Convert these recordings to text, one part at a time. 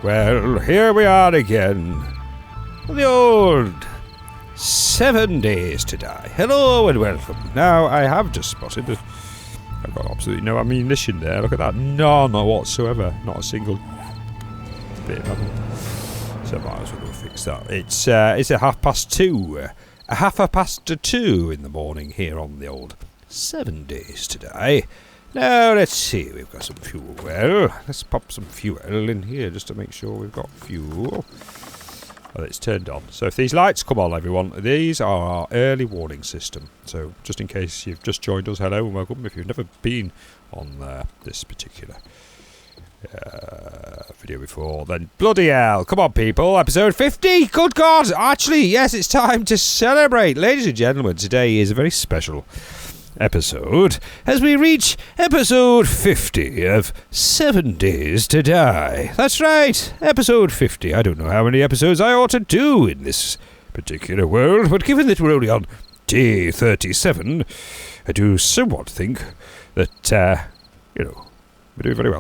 Well, here we are again. The old 7 days to die. Hello and welcome. Now, I have just spotted that I've got absolutely no ammunition there. Look at that. None whatsoever. Not a single bit of ammo. So I might as well go fix that. It's a 2:30. A 2:30 in the morning here on the old 7 days to die. Now, let's see. We've got some fuel. Well, let's pop some fuel in here just to make sure we've got fuel. Well, it's turned on. So if these lights come on, everyone, these are our early warning system. So just in case you've just joined us, hello and welcome. If you've never been on this particular video before, then bloody hell. Come on, people. Episode 50. Good God. Actually, yes, it's time to celebrate. Ladies and gentlemen, today is a very special episode as we reach episode 50 of 7 Days to Die. That's right, episode 50. I don't know how many episodes I ought to do in this particular world, but given that we're only on day 37, I do somewhat think that, we're doing very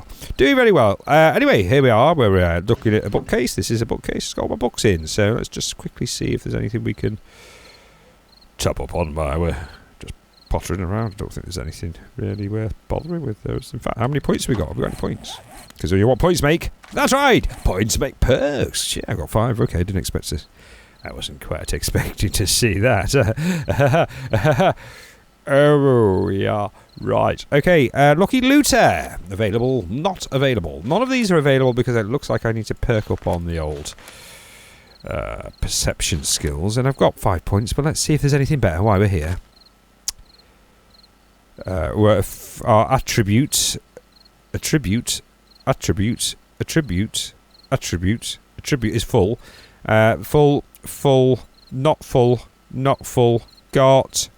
well. Anyway, here we are. We're looking at a bookcase. This is a bookcase. It's got all my books in, so let's just quickly see if there's anything we can chop up on while we're pottering around. I don't think there's anything really worth bothering with those. In fact, how many points have we got? Have we got any points? Because when you want points make, that's right, points make perks. Yeah, I got 5. Okay, didn't expect this. I wasn't quite expecting to see that. Oh, yeah, right. Okay, Lucky Looter. Available, not available. None of these are available because it looks like I need to perk up on the old perception skills. And I've got 5 points, but let's see if there's anything better while we're here. Our attribute is full. Full, not full, got.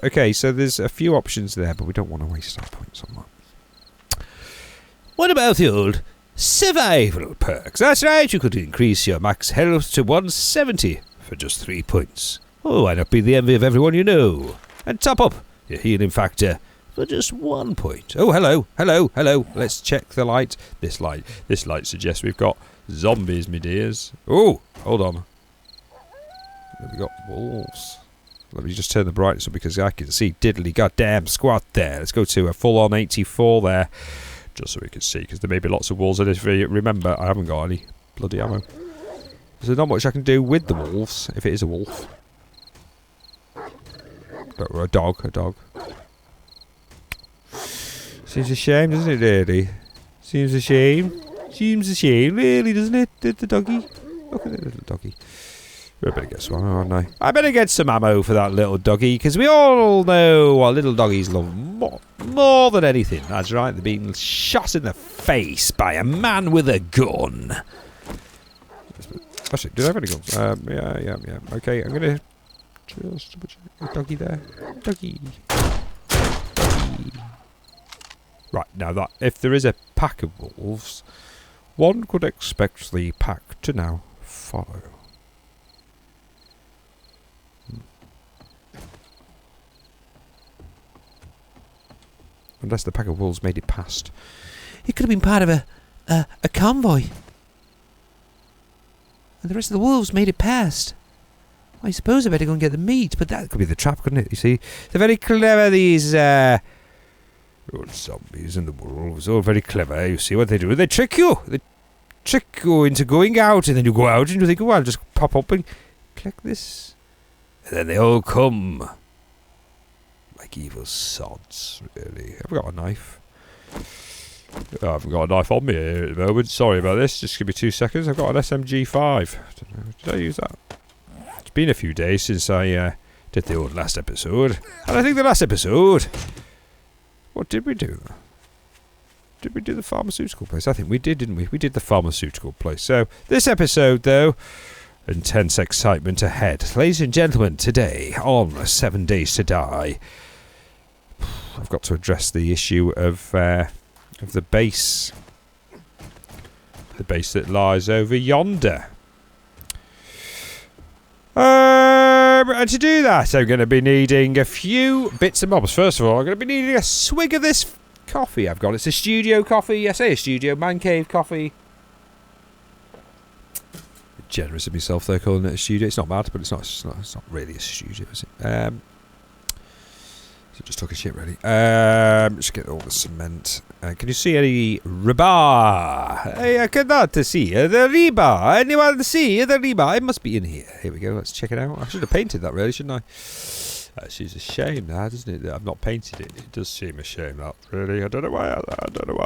Okay, so there's a few options there, but we don't want to waste our points on that. What about the old survival perks? That's right, you could increase your max health to 170 for just 3 points. Oh, why not be the envy of everyone you know? And top up your healing factor for just 1 point. Oh, hello. Let's check the light. This light suggests we've got zombies, me dears. Oh, hold on. We've got wolves. Let me just turn the brightness up because I can see diddly goddamn squad there. Let's go to a full-on 84 there, just so we can see, because there may be lots of wolves. And if you remember, I haven't got any bloody ammo. There's not much I can do with the wolves, if it is a wolf. Or a dog. Seems a shame, doesn't it, really? Seems a shame, really, doesn't it, the doggy? Look at the little doggy. I better get some ammo, aren't I? I better get some ammo for that little doggy, because we all know what little doggies love more than anything. That's right, they're being shot in the face by a man with a gun. Actually, did I have any guns? Yeah. Okay, I'm going to just double check. Doggy there. Doggy. Right, now that if there is a pack of wolves, one could expect the pack to now follow. Unless the pack of wolves made it past. It could have been part of a convoy. And the rest of the wolves made it past. I suppose I better go and get the meat, but that could be the trap, couldn't it? You see, they're very clever, these old zombies and the wolves. All very clever. You see what they do? They trick you. They trick you into going out, and then you go out and you think, oh, I'll just pop up and click this. And then they all come. Like evil sods, really. Have we got a knife? I haven't got a knife on me here at the moment. Sorry about this. Just give me 2 seconds. I've got an SMG5. I don't know. Did I use that? It's been a few days since I did the old last episode. And I think the last episode... What did we do? Did we do the pharmaceutical place? I think we did, didn't we? We did the pharmaceutical place. So, this episode, though, intense excitement ahead. Ladies and gentlemen, today, on 7 Days to Die, I've got to address the issue of the base. The base that lies over yonder. And to do that, I'm going to be needing a few bits and bobs. First of all, I'm going to be needing a swig of this coffee I've got. It's a studio coffee. I say a studio, man cave coffee. Generous of myself there calling it a studio. It's not bad, but it's not really a studio, is it? So just talking shit, really. Just get all the cement. Can you see any rebar? I cannot see the rebar. Anyone see the rebar? It must be in here. Here we go. Let's check it out. I should have painted that, really, shouldn't I? It's a shame now, doesn't it, that I've not painted it. It does seem a shame, that, really. I don't know why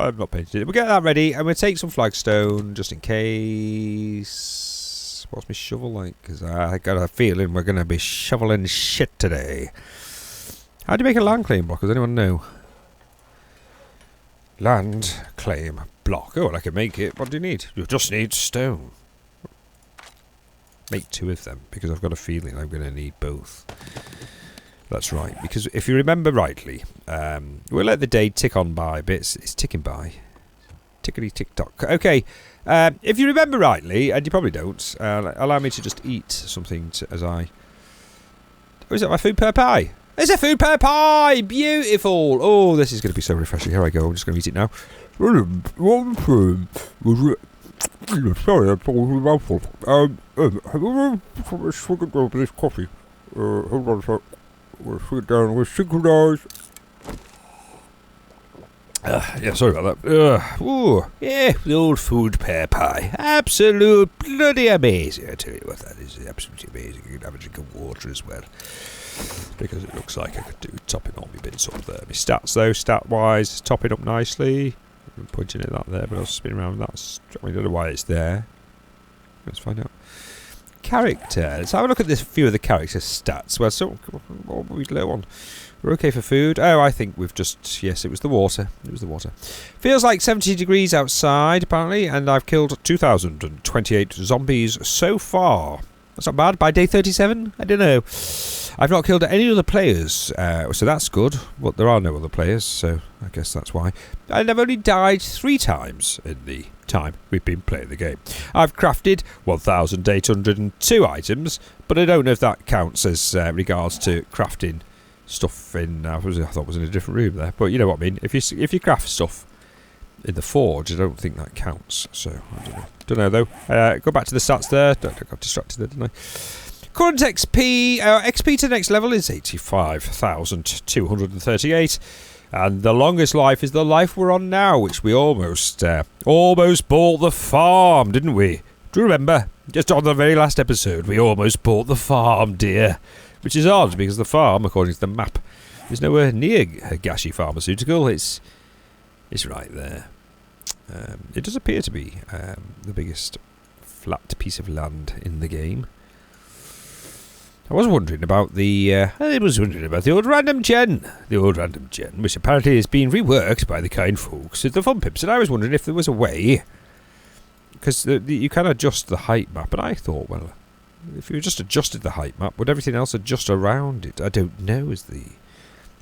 I've not painted it. We'll get that ready, and we'll take some flagstone, just in case. What's my shovel like? Because I got a feeling we're going to be shoveling shit today. How do you make a land claim block? Does anyone know? Land claim block. Oh, well, I can make it. What do you need? You just need stone. Make 2 of them, because I've got a feeling I'm going to need both. That's right, because if you remember rightly, we'll let the day tick on by a bit. It's ticking by. Tickety tick tock. Okay, if you remember rightly, and you probably don't, allow me to just eat something as I... Oh, is that my food per pie? It's a food per pie! Beautiful! Oh, this is going to be so refreshing. Here I go, I'm just going to eat it now. Sorry, I told you mouthful. This coffee. Hold on a sec. We'll sit down, we'll synchronise. Yeah, sorry about that. Ooh, yeah, the old food pear pie. Absolute bloody amazing. I tell you what, that is absolutely amazing. You can have a drink of water as well. Because it looks like I could do topping all my bits up there. My stats, though, stat-wise, topping up nicely. I'm pointing at that there, but I'll spin around that. I don't know why it's there. Let's find out. Character. Let's have a look at this few of the character stats. Well, so what were we low on? We're okay for food. Oh, I think we've just... Yes, it was the water. It was the water. Feels like 70 degrees outside, apparently, and I've killed 2,028 zombies so far. That's not bad. By day 37? I don't know. I've not killed any other players, so that's good. But there are no other players, so I guess that's why. And I've only died 3 times in the time we've been playing the game. I've crafted 1,802 items, but I don't know if that counts as regards to crafting stuff in... I thought it was in a different room there, but you know what I mean. If you craft stuff in the forge, I don't think that counts. So I don't know. Don't know though. Go back to the stats there. I got distracted there, didn't I? Current XP, XP to the next level is 85,238, and the longest life is the life we're on now, which we almost bought the farm, didn't we? Do you remember? Just on the very last episode, we almost bought the farm, dear. Which is odd, because the farm, according to the map, is nowhere near Gashi Pharmaceutical. It's right there. It does appear to be the biggest flat piece of land in the game. I was wondering about the old random gen. The old random gen, which apparently has been reworked by the kind folks at the Fun Pimps. And I was wondering if there was a way, because you can adjust the height map. And I thought, well, if you just adjusted the height map, would everything else adjust around it? I don't know.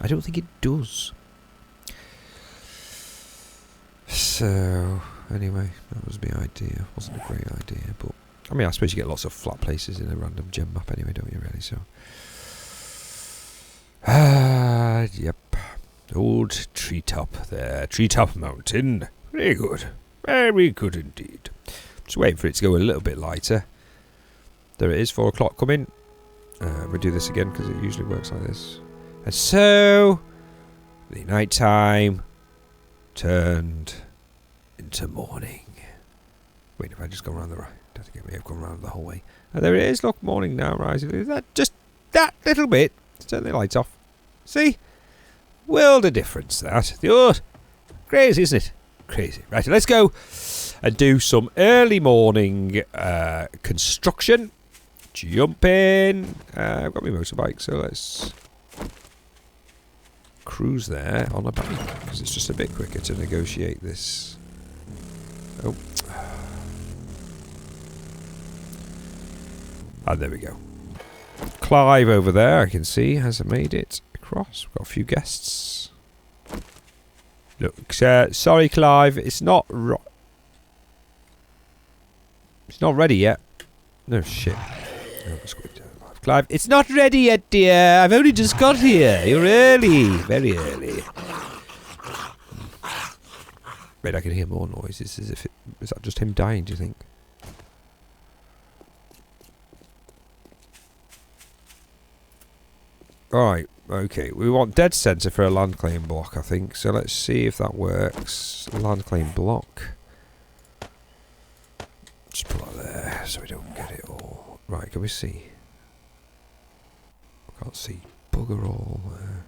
I don't think it does. So anyway, that was my idea. Wasn't a great idea, but. I mean, I suppose you get lots of flat places in a random gem map anyway, don't you, really? So, yep. Old treetop there. Treetop mountain. Very good. Very good indeed. Just waiting for it to go a little bit lighter. There it is, 4 o'clock coming. We'll do this again because it usually works like this. And so, the night time turned into morning. Wait, if I just go around the right. I think it may have gone around the whole way. And there it is, look, morning now, rising. Is that just that little bit? Turn the lights off. See? World of difference, that. Crazy, isn't it? Crazy. Right, let's go and do some early morning construction. Jump in. I've got my motorbike, so let's cruise there on a bike, because it's just a bit quicker to negotiate this. Oh. Ah, there we go. Clive over there, I can see, has made it across. We've got a few guests. Look, sorry, Clive, it's not ready yet. No shit. Oh, Clive, it's not ready yet, dear. I've only just got here. You're early, very early. Wait, I can hear more noises as if is that just him dying, do you think? Alright, okay. We want dead centre for a land claim block, I think. So let's see if that works. Land claim block. Just put that there so we don't get it all. Right, can we see? I can't see bugger all there.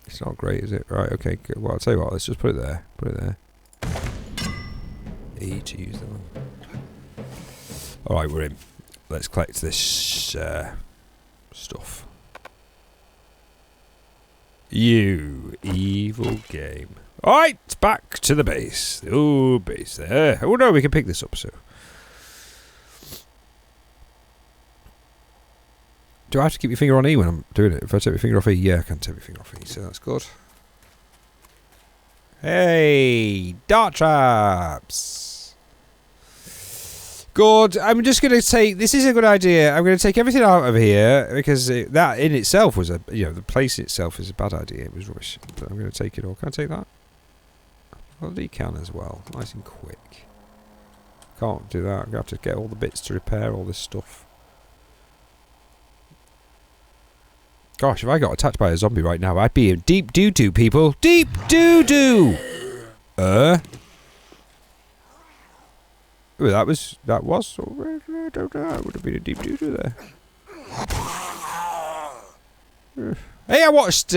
It's not great, is it? Right, okay. Good. Well, I'll tell you what, let's just put it there. Put it there. E to use them. Alright, we're in. Let's collect this stuff. You evil game. Alright, back to the base. Oh, base there. Oh no, we can pick this up, so. Do I have to keep your finger on E when I'm doing it? If I take my finger off E, yeah, I can take my finger off E, so that's good. Hey, dart traps. Good. I'm just going to take... This is a good idea. I'm going to take everything out of here because that in itself was a... You know, the place itself is a bad idea. It was rubbish. But I'm going to take it all. Can I take that? Well, you can as well. Nice and quick. Can't do that. I'm going to have to get all the bits to repair all this stuff. Gosh, if I got attacked by a zombie right now, I'd be in deep doo-doo, people. Deep doo-doo! Ooh, that was I don't know. It would have been a deep doo-doo there. Hey, I watched,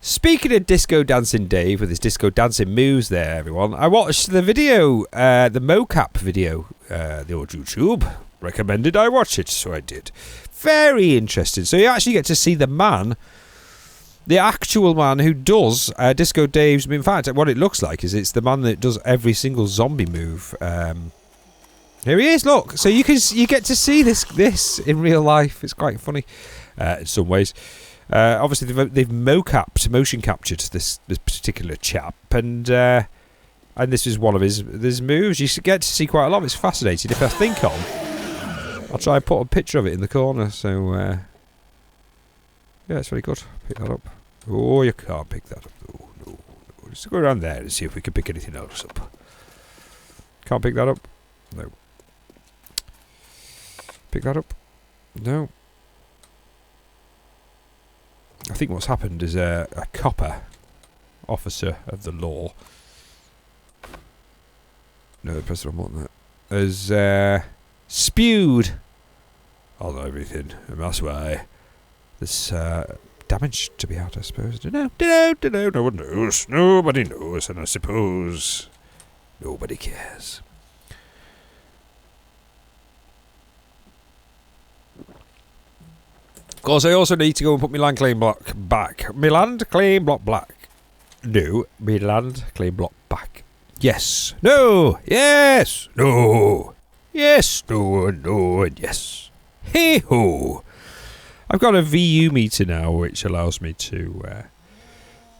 speaking of Disco Dancing Dave with his disco dancing moves there, everyone, I watched the video, the mocap video, the old YouTube recommended I watch it, so I did. Very interesting. So you actually get to see the man, the actual man who does Disco Dave's... In fact, what it looks like is it's the man that does every single zombie move. Here he is, look. So you get to see this in real life. It's quite funny in some ways. Obviously, they've motion captured this particular chap, and this is one of his moves. You get to see quite a lot. It's fascinating. If I think I'll try and put a picture of it in the corner. So yeah, it's very good. Pick that up. Oh, you can't pick that up. No, no, no. Let's go around there and see if we can pick anything else up. Can't pick that up. No. Pick that up. No. I think what's happened is a copper officer of the law. No, press the wrong button. Has spewed on everything, and that's why there's damage to be had, I suppose. Dunno. No one knows. Nobody knows, and I suppose nobody cares. Of course, I also need to go and put my land claim block back. My land claim block back. No, my land claim block back. Yes. No. Yes. No. Yes. No. No. And yes. Hey ho. I've got a VU meter now, which allows me to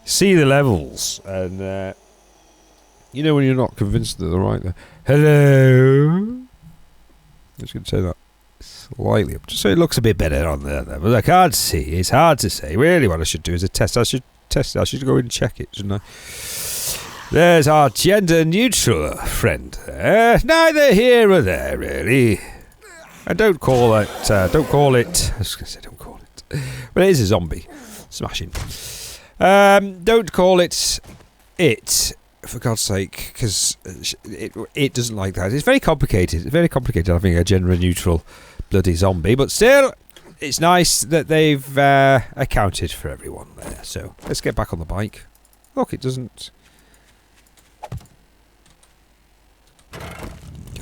see the levels, and you know when you're not convinced that they're right there. Hello. I'm just going to say that slightly up, just so it looks a bit better on there, but I can't see. It's hard to say. Really, what I should do is a test. I should test it. I should go and check it, shouldn't I? There's our gender-neutral friend there. Neither here or there, really. And don't call it. I was going to say don't call it, but it is a zombie. Smashing. Don't call it. For God's sake, because it doesn't like that. It's very complicated. It's very complicated having a gender-neutral bloody zombie, but still, it's nice that they've accounted for everyone there. So let's get back on the bike. Look, it doesn't.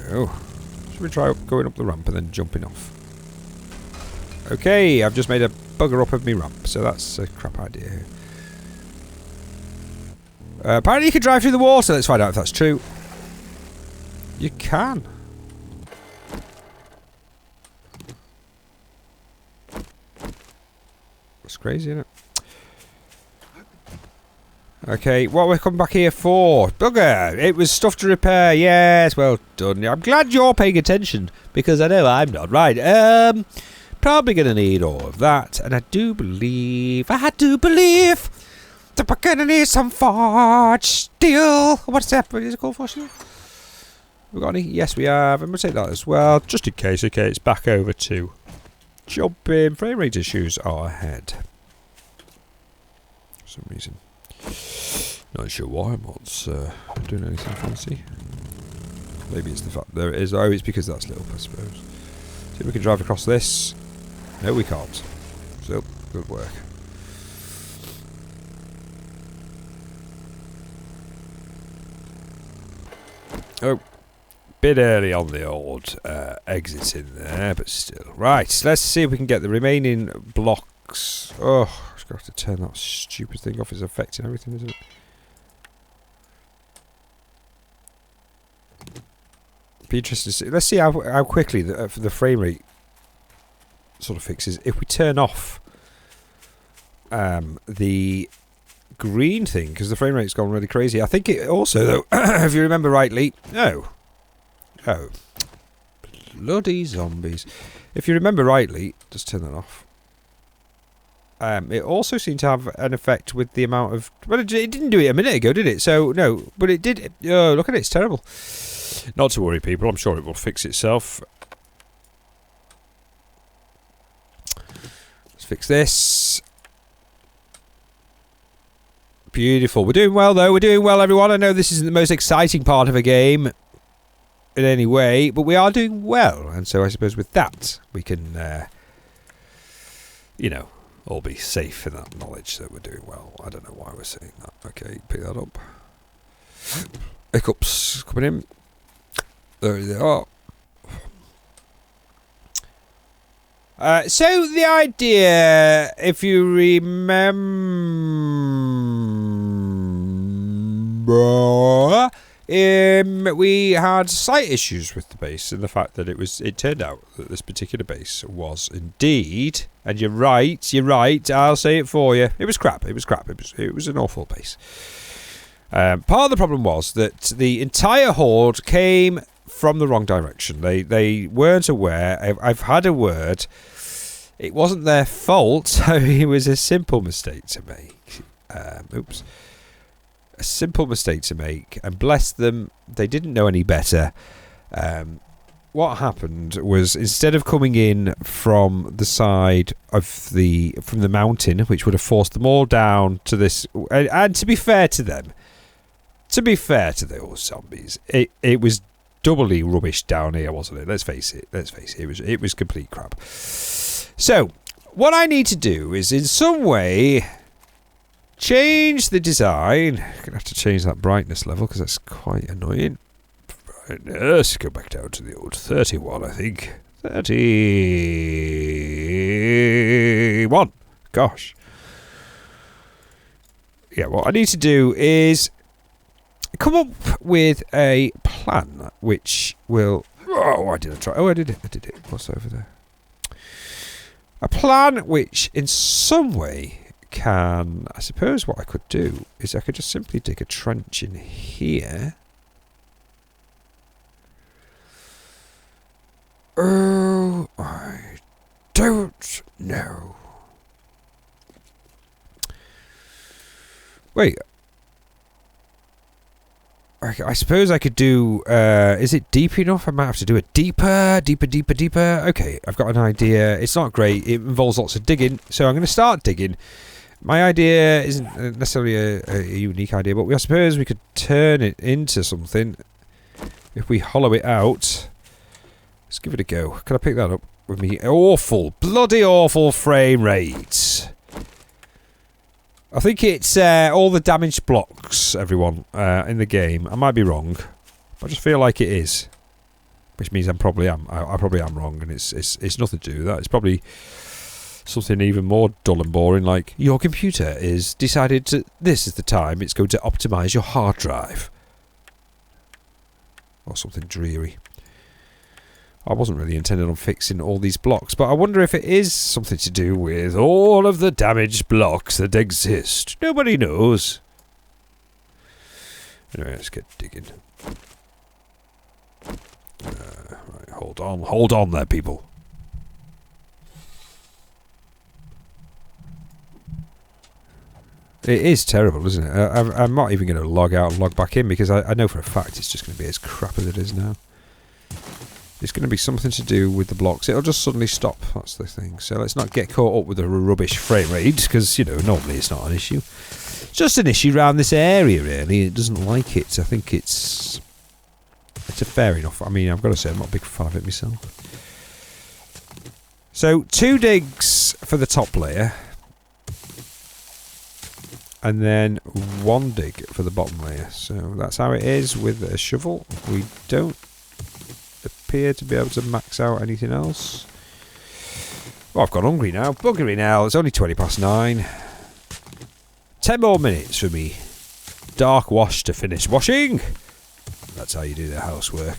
Go. Should we try going up the ramp and then jumping off? Okay, I've just made a bugger up of me ramp, so that's a crap idea. Apparently you can drive through the water. Let's find out if that's true. You can. That's crazy, isn't it? Okay, what we're coming back here for? Bugger! It was stuff to repair. Yes, well done. I'm glad you're paying attention, because I know I'm not. Right, probably going to need all of that. And I do believe that we're going to need some forge steel. What's that? What is it called, forge steel? We got any? Yes, we have. And we'll take that as well, just in case. Okay, it's back over to jumping. Frame rate issues are ahead. For some reason. Not sure why I'm not doing anything fancy. Maybe it's the fact there it is. Oh, it's because that's lit up, I suppose. See if we can drive across this. No, we can't. So, good work. Oh, bit early on the old exit in there, but still. Right, let's see if we can get the remaining blocks. Oh, I'm just going to have to turn that stupid thing off. It's affecting everything, isn't it? Be interesting to see. Let's see how quickly the frame rate sort of fixes if we turn off the green thing, because the frame rate's gone really crazy. I think it also, though, if you remember rightly, oh, bloody zombies. If you remember rightly, just turn that off. It also seemed to have an effect with the amount of. Well, it didn't do it a minute ago, did it? So no, but it did. Oh, look at it, it's terrible. Not to worry, people. I'm sure it will fix itself. Let's fix this. Beautiful. We're doing well, though. We're doing well, everyone. I know this isn't the most exciting part of a game in any way, but we are doing well. And so I suppose with that, we can, you know, all be safe in that knowledge that we're doing well. I don't know why we're saying that. Okay, pick that up. Hiccups coming in. There they are. So the idea, if you remember, we had slight issues with the base, and the fact that it turned out that this particular base was indeed, and you're right, I'll say it for you, it was crap, it was an awful base. Part of the problem was that the entire horde came from the wrong direction. They weren't aware. I've had a word. It wasn't their fault, so it was a simple mistake to make. Oops. A simple mistake to make, and bless them, they didn't know any better. What happened was, instead of coming in from the side of from the mountain, which would have forced them all down to this, and to be fair to them, to be fair to those zombies, it was doubly rubbish down here, wasn't it? Let's face it. It was complete crap. So, what I need to do is, in some way, change the design. I'm going to have to change that brightness level, because that's quite annoying. Brightness, go back down to the old 31, I think. 31. Gosh. Yeah, what I need to do is come up with a plan which will. Oh, I did try. Oh, I did it. What's over there? A plan which, in some way, can. I suppose what I could do is I could just simply dig a trench in here. Oh, I don't know. Wait. I suppose I could do. Is it deep enough? I might have to do it deeper. Okay, I've got an idea. It's not great. It involves lots of digging, so I'm going to start digging. My idea isn't necessarily a unique idea, but I suppose we could turn it into something if we hollow it out. Let's give it a go. Can I pick that up with me? Bloody awful frame rates. I think it's all the damaged blocks, everyone, in the game. I might be wrong, but I just feel like it is, which means I probably am wrong, and it's nothing to do with that. It's probably something even more dull and boring, like your computer is decided to. This is the time it's going to optimize your hard drive, or something dreary. I wasn't really intending on fixing all these blocks, but I wonder if it is something to do with all of the damaged blocks that exist. Nobody knows. Anyway, let's get digging. Right, hold on there, people. It is terrible, isn't it? I'm not even going to log out and log back in because I know for a fact it's just going to be as crap as it is now. It's going to be something to do with the blocks. It'll just suddenly stop. That's the thing. So let's not get caught up with a rubbish frame rate because, you know, normally it's not an issue. It's just an issue around this area, really. It doesn't like it. I think it's a fair enough. I mean, I've got to say, I'm not a big fan of it myself. So 2 digs for the top layer. And then 1 dig for the bottom layer. So that's how it is with a shovel. We don't appear to be able to max out anything else. Oh, I've got hungry now. Buggery now. It's only 9:20. 10 more minutes for me. Dark wash to finish washing. That's how you do the housework.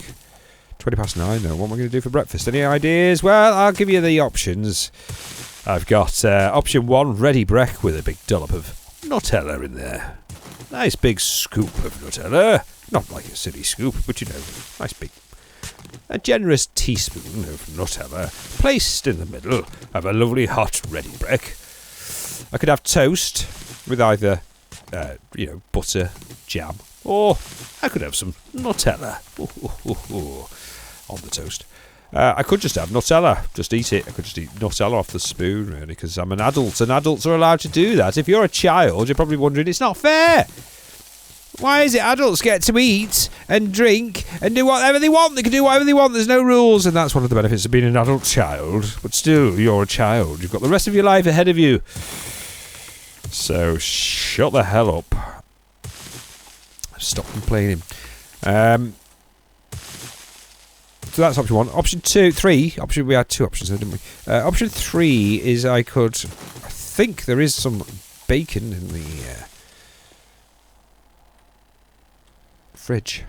9:20 though. What am I going to do for breakfast? Any ideas? Well, I'll give you the options. I've got option 1, ready break with a big dollop of Nutella in there. Nice big scoop of Nutella. Not like a silly scoop, but you know, nice big. A generous teaspoon of Nutella placed in the middle of a lovely hot ready break. I could have toast with either, butter, jam, or I could have some Nutella on the toast. I could just have Nutella, just eat it. I could just eat Nutella off the spoon, really, because I'm an adult, and adults are allowed to do that. If you're a child, you're probably wondering, it's not fair. Why is it adults get to eat and drink and do whatever they want? They can do whatever they want. There's no rules, and that's one of the benefits of being an adult child. But still, you're a child. You've got the rest of your life ahead of you. So, shut the hell up. Stop complaining. So that's option 1. Option 3. We had 2 options there, didn't we? Option 3 is I think there is some bacon in the fridge.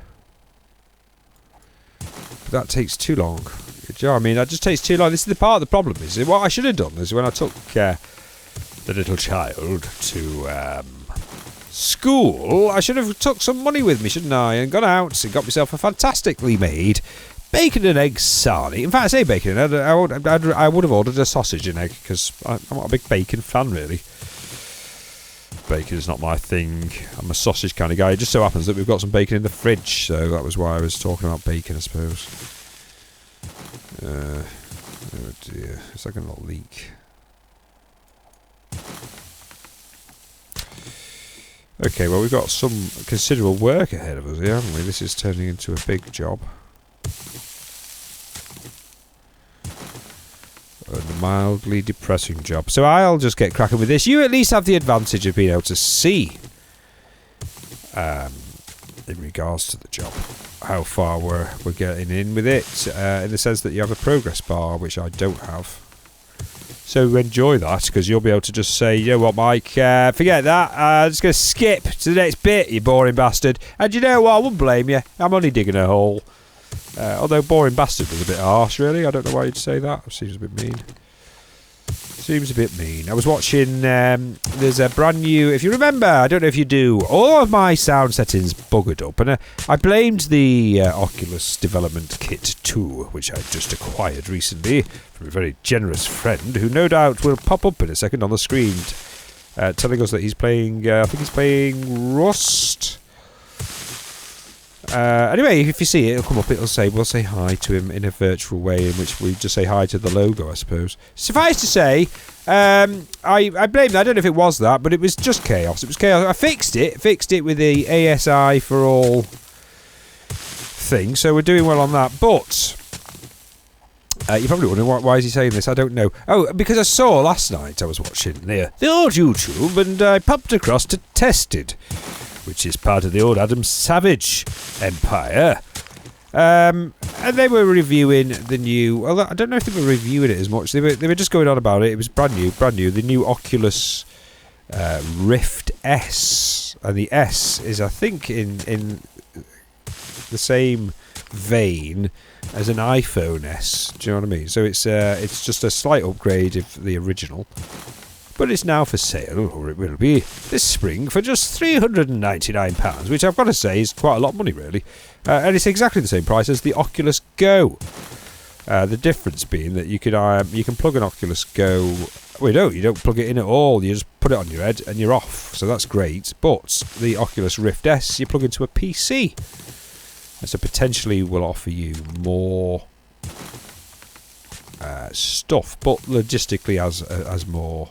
But that takes too long. Do you know what I mean? That just takes too long. This is the part of the problem. Is what I should have done is when I took the little child to school, I should have took some money with me, shouldn't I? And gone out and got myself a fantastically made bacon and egg sarnie. In fact, I say bacon and egg. I would have ordered a sausage and egg because I'm not a big bacon fan, really. Bacon is not my thing. I'm a sausage kind of guy. It just so happens that we've got some bacon in the fridge, so that was why I was talking about bacon, I suppose. Oh dear, it's like a little leak. Okay, well, we've got some considerable work ahead of us here, haven't we? This is turning into a big job. A mildly depressing job. So I'll just get cracking with this. You at least have the advantage of being able to see, in regards to the job, how far we're getting in with it, in the sense that you have a progress bar, which I don't have. So enjoy that, because you'll be able to just say, you know what, Mike, forget that, I'm just going to skip to the next bit, you boring bastard. And you know what, I wouldn't blame you, I'm only digging a hole. Although boring bastard was a bit harsh, really. I don't know why you'd say that. It seems a bit mean. I was watching, there's a brand new, if you remember, I don't know if you do, all of my sound settings buggered up, and I blamed the Oculus Development Kit 2, which I just acquired recently from a very generous friend, who no doubt will pop up in a second on the screen, telling us that he's playing, I think he's playing Rust. Anyway, if you see it, it'll come up, we'll say hi to him in a virtual way, in which we just say hi to the logo, I suppose. Suffice to say, I blamed, I don't know if it was that, but it was just chaos. It was chaos. I fixed it with the ASI for all thing, so we're doing well on that, but you're probably wondering, why is he saying this? I don't know. Oh, because I saw last night, I was watching the old YouTube, and I popped across to Tested, which is part of the old Adam Savage empire. And they were reviewing the new... Well, I don't know if they were reviewing it as much. They were just going on about it. It was brand new. The new Oculus Rift S. And the S is, I think, in the same vein as an iPhone S. Do you know what I mean? So it's just a slight upgrade of the original. But it's now for sale, or it will be, this spring for just £399, which I've got to say is quite a lot of money, really. And it's exactly the same price as the Oculus Go. The difference being that you can plug an Oculus Go. Well, you don't plug it in at all. You just put it on your head and you're off. So that's great. But the Oculus Rift S, you plug into a PC, and so potentially will offer you more stuff, but logistically as more.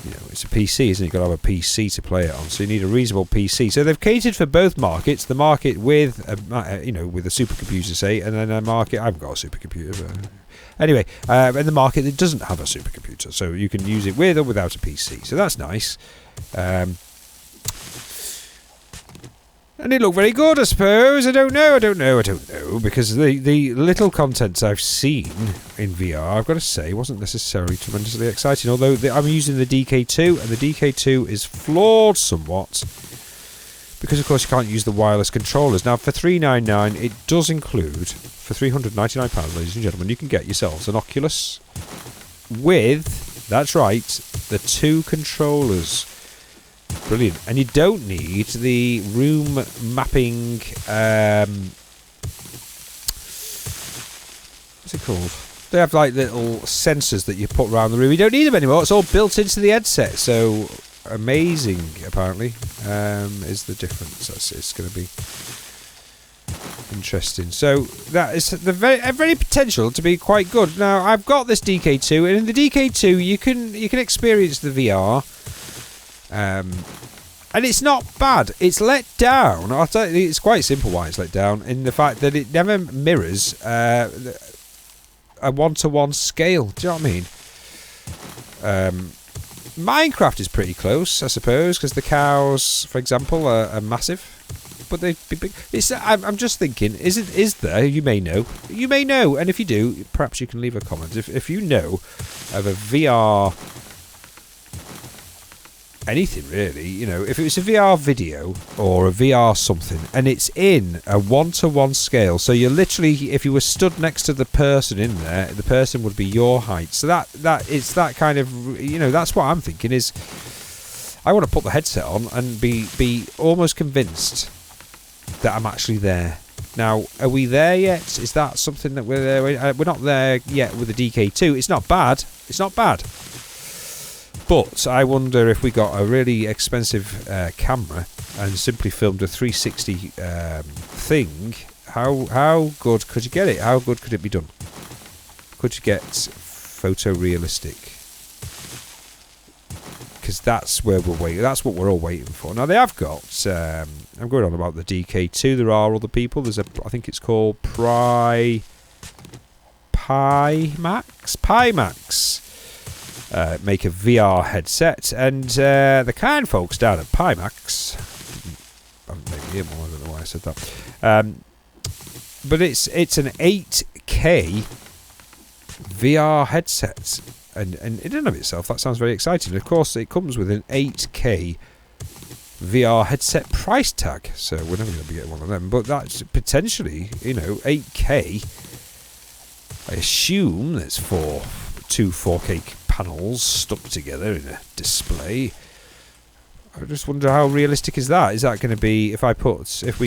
You know, it's a PC, isn't it? You've got to have a PC to play it on, so you need a reasonable PC. So they've catered for both markets: the market with with a supercomputer, say, and then a market. I haven't got a supercomputer, but anyway, and the market that doesn't have a supercomputer, so you can use it with or without a PC. So that's nice. And it looked very good, I suppose. I don't know, because the little content I've seen in VR, I've got to say, wasn't necessarily tremendously exciting, although I'm using the DK2, and the DK2 is flawed somewhat, because of course you can't use the wireless controllers. Now, for $399, it does include, for £399, ladies and gentlemen, you can get yourselves an Oculus with, that's right, the 2 controllers. Brilliant. And you don't need the room mapping, what's it called? They have like little sensors that you put around the room. You don't need them anymore. It's all built into the headset. So amazing, apparently, is the difference. It's going to be interesting. So that is the very potential to be quite good. Now, I've got this DK2, and in the DK2 you can experience the VR. And it's not bad. It's let down. I'll tell you, it's quite simple why it's let down, in the fact that it never mirrors a one-to-one scale. Do you know what I mean? Minecraft is pretty close, I suppose, because the cows, for example, are massive. But they'd be big. I'm just thinking, is there? You may know, and if you do, perhaps you can leave a comment. If you know of a VR. Anything really, you know, if it was a VR video or a VR something and it's in a one-to-one scale, so you're literally, if you were stood next to the person in there, the person would be your height. So that it's that kind of, you know, that's what I'm thinking is I want to put the headset on and be almost convinced that I'm actually there. Now, are we there yet? Is that something that we're there? We're not there yet with the DK2. It's not bad. But I wonder if we got a really expensive camera and simply filmed a 360 thing, how good could you get it? How good could it be done? Could you get photorealistic? Because that's where we're waiting. That's what we're all waiting for. Now they have got. I'm going on about the DK2. There are other people. There's I think it's called Pimax. Make a VR headset, and the kind folks down at Pimax, I don't know why I said that, but it's an 8K VR headset, and in and of itself that sounds very exciting. Of course, it comes with an 8K VR headset price tag, so we're never going to be getting one of them, but that's potentially, you know, 8K. I assume there's two 4K panels stuck together in a display. I just wonder how realistic is that? Is that going to be if we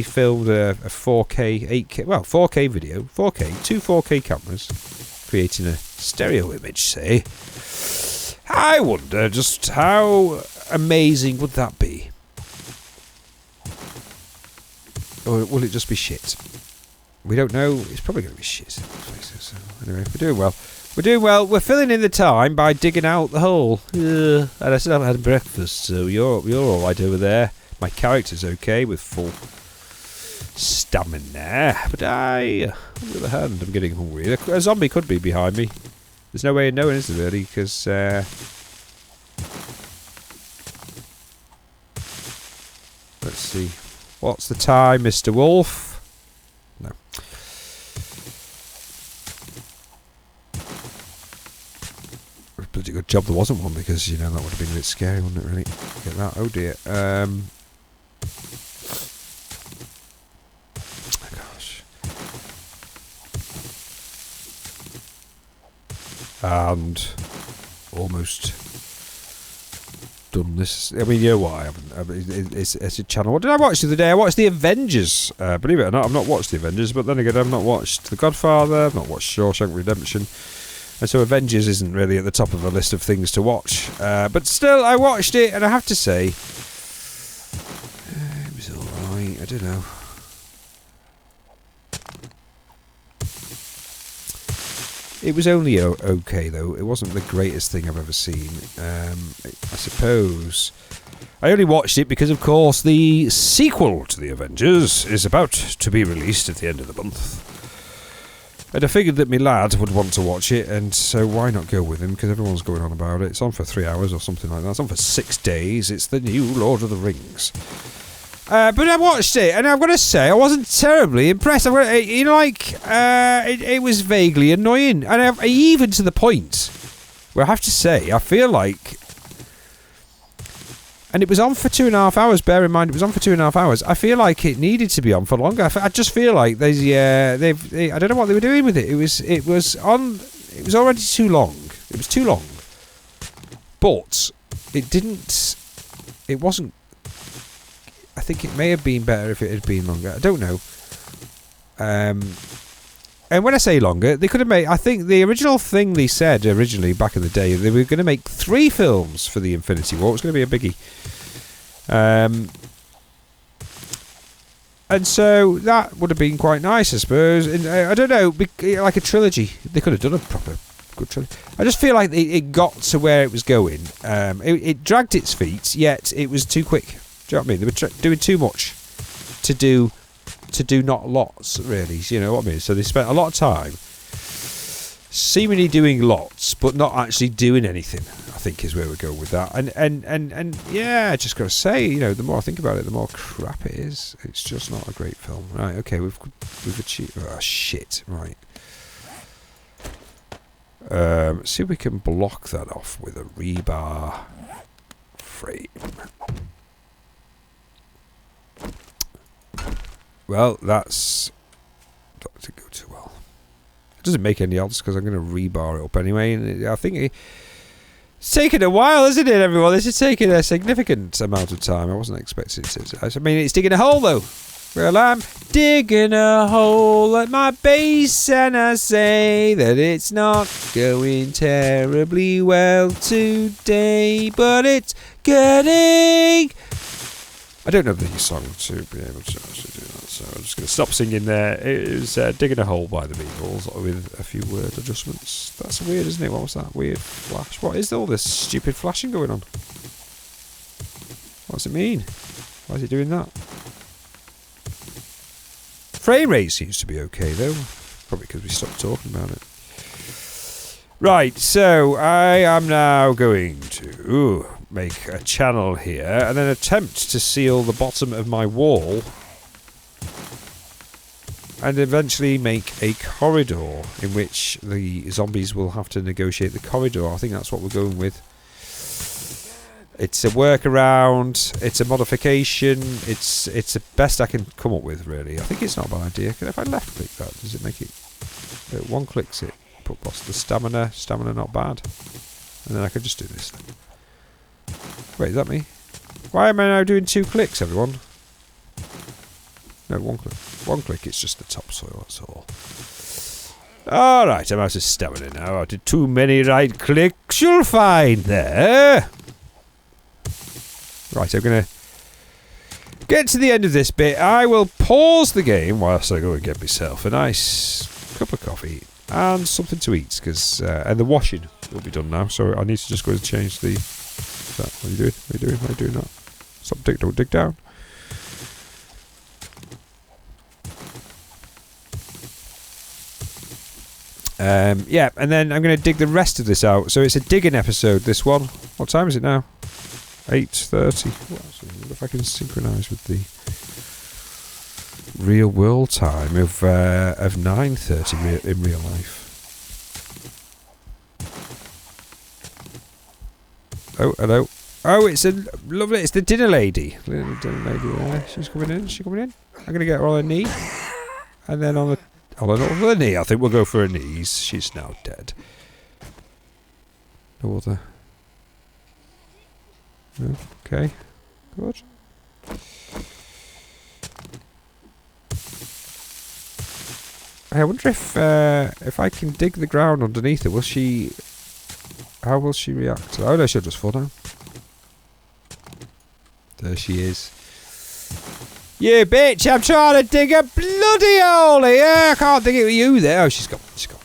filmed a 4K, 8K, well, 4K video, 4K, 2 4K cameras, creating a stereo image, say? I wonder just how amazing would that be? Or will it just be shit? We don't know. It's probably going to be shit. So anyway, we're doing well. We're filling in the time by digging out the hole. And I still haven't had breakfast, so you're all right over there. My character's okay with full stamina, but on the other hand, I'm getting hungry. A zombie could be behind me. There's no way of knowing, is there, really? Because let's see. What's the time, Mr. Wolf? No. Bloody good job there wasn't one, because, you know, that would have been a bit scary, wouldn't it, really? Get that. Oh dear. Gosh. And almost done this. I mean, you know what? I haven't. It's a channel. What did I watch the other day? I watched The Avengers. Believe it or not, I've not watched The Avengers, but then again, I've not watched The Godfather. I've not watched Shawshank Redemption. And so Avengers isn't really at the top of a list of things to watch. But still, I watched it, and I have to say, it was alright. I don't know. It was only okay, though. It wasn't the greatest thing I've ever seen. I suppose I only watched it because, of course, the sequel to The Avengers is about to be released at the end of the month. And I figured that my lad would want to watch it, and so why not go with him, because everyone's going on about it. It's on for 3 hours or something like that. It's on for 6 days. It's the new Lord of the Rings. But I watched it, and I've got to say, I wasn't terribly impressed. It was vaguely annoying. And even to the point where I have to say, I feel like... And it was on for 2.5 hours, bear in mind, it was on for 2.5 hours. I feel like it needed to be on for longer. I just feel like I don't know what they were doing with it. It was already too long. It was too long. But it wasn't... I think it may have been better if it had been longer. I don't know. And when I say longer, they could have made... I think the original thing they said originally back in the day, they were going to make 3 films for the Infinity War. It was going to be a biggie. And so that would have been quite nice, I suppose. And, I don't know, like a trilogy. They could have done a proper good trilogy. I just feel like it got to where it was going. It dragged its feet, yet it was too quick. Do you know what I mean? They were doing too much to do not lots, really. You know what I mean? So they spent a lot of time seemingly doing lots, but not actually doing anything, I think is where we go with that. And yeah, I just got to say, you know, the more I think about it, the more crap it is. It's just not a great film. Right, okay, we've achieved... Oh, shit, right. See if we can block that off with a rebar frame. Well, that didn't go too well. It doesn't make any odds because I'm going to rebar it up anyway. And I think it's taken a while, isn't it, everyone? This is taking a significant amount of time. I wasn't expecting it to. I mean, it's digging a hole, though. Well, I'm digging a hole at my base, and I say that it's not going terribly well today, but it's getting... I don't know the song to be able to actually do that, so I'm just going to stop singing there. It was Digging a Hole by the Beatles with a few word adjustments. That's weird, isn't it? What was that weird flash? What is all this stupid flashing going on? What does it mean? Why is it doing that? Frame rate seems to be okay, though. Probably because we stopped talking about it. Right, so I am now going to make a channel here and then attempt to seal the bottom of my wall and eventually make a corridor in which the zombies will have to negotiate the corridor. I think that's what we're going with. It's a workaround, it's a modification, it's the best I can come up with, really. I think it's not a bad idea. If I left click that, does it make it... one clicks it. Put boss the stamina not bad. And then I could just do this then. Wait, is that me? Why am I now doing 2 clicks, everyone? No, 1 click. 1 click, it's just the topsoil, that's all. Alright, I'm out of stamina now. I did too many right clicks, you'll find there. Right, I'm going to get to the end of this bit. I will pause the game whilst I go and get myself a nice cup of coffee and something to eat, because and the washing will be done now, so I need to just go and change the... What are you doing? What are you doing? Why are you doing that? Stop, don't dig down. Yeah, and then I'm going to dig the rest of this out. So it's a digging episode, this one. What time is it now? 8:30. Well, if I can synchronise with the real world time of 9:30 in real life. Oh, hello. Oh, it's a lovely... It's the dinner lady. Little dinner lady there. She's coming in. She's coming in. I'm going to get her on her knee. And then on the knee. I think we'll go for her knees. She's now dead. No other... Okay. Good. I wonder if I can dig the ground underneath it, will she... How will she react? Oh no, she'll just fall down. There she is. You bitch, I'm trying to dig a bloody hole here. I can't dig it with you there. Oh, she's gone. She's gone.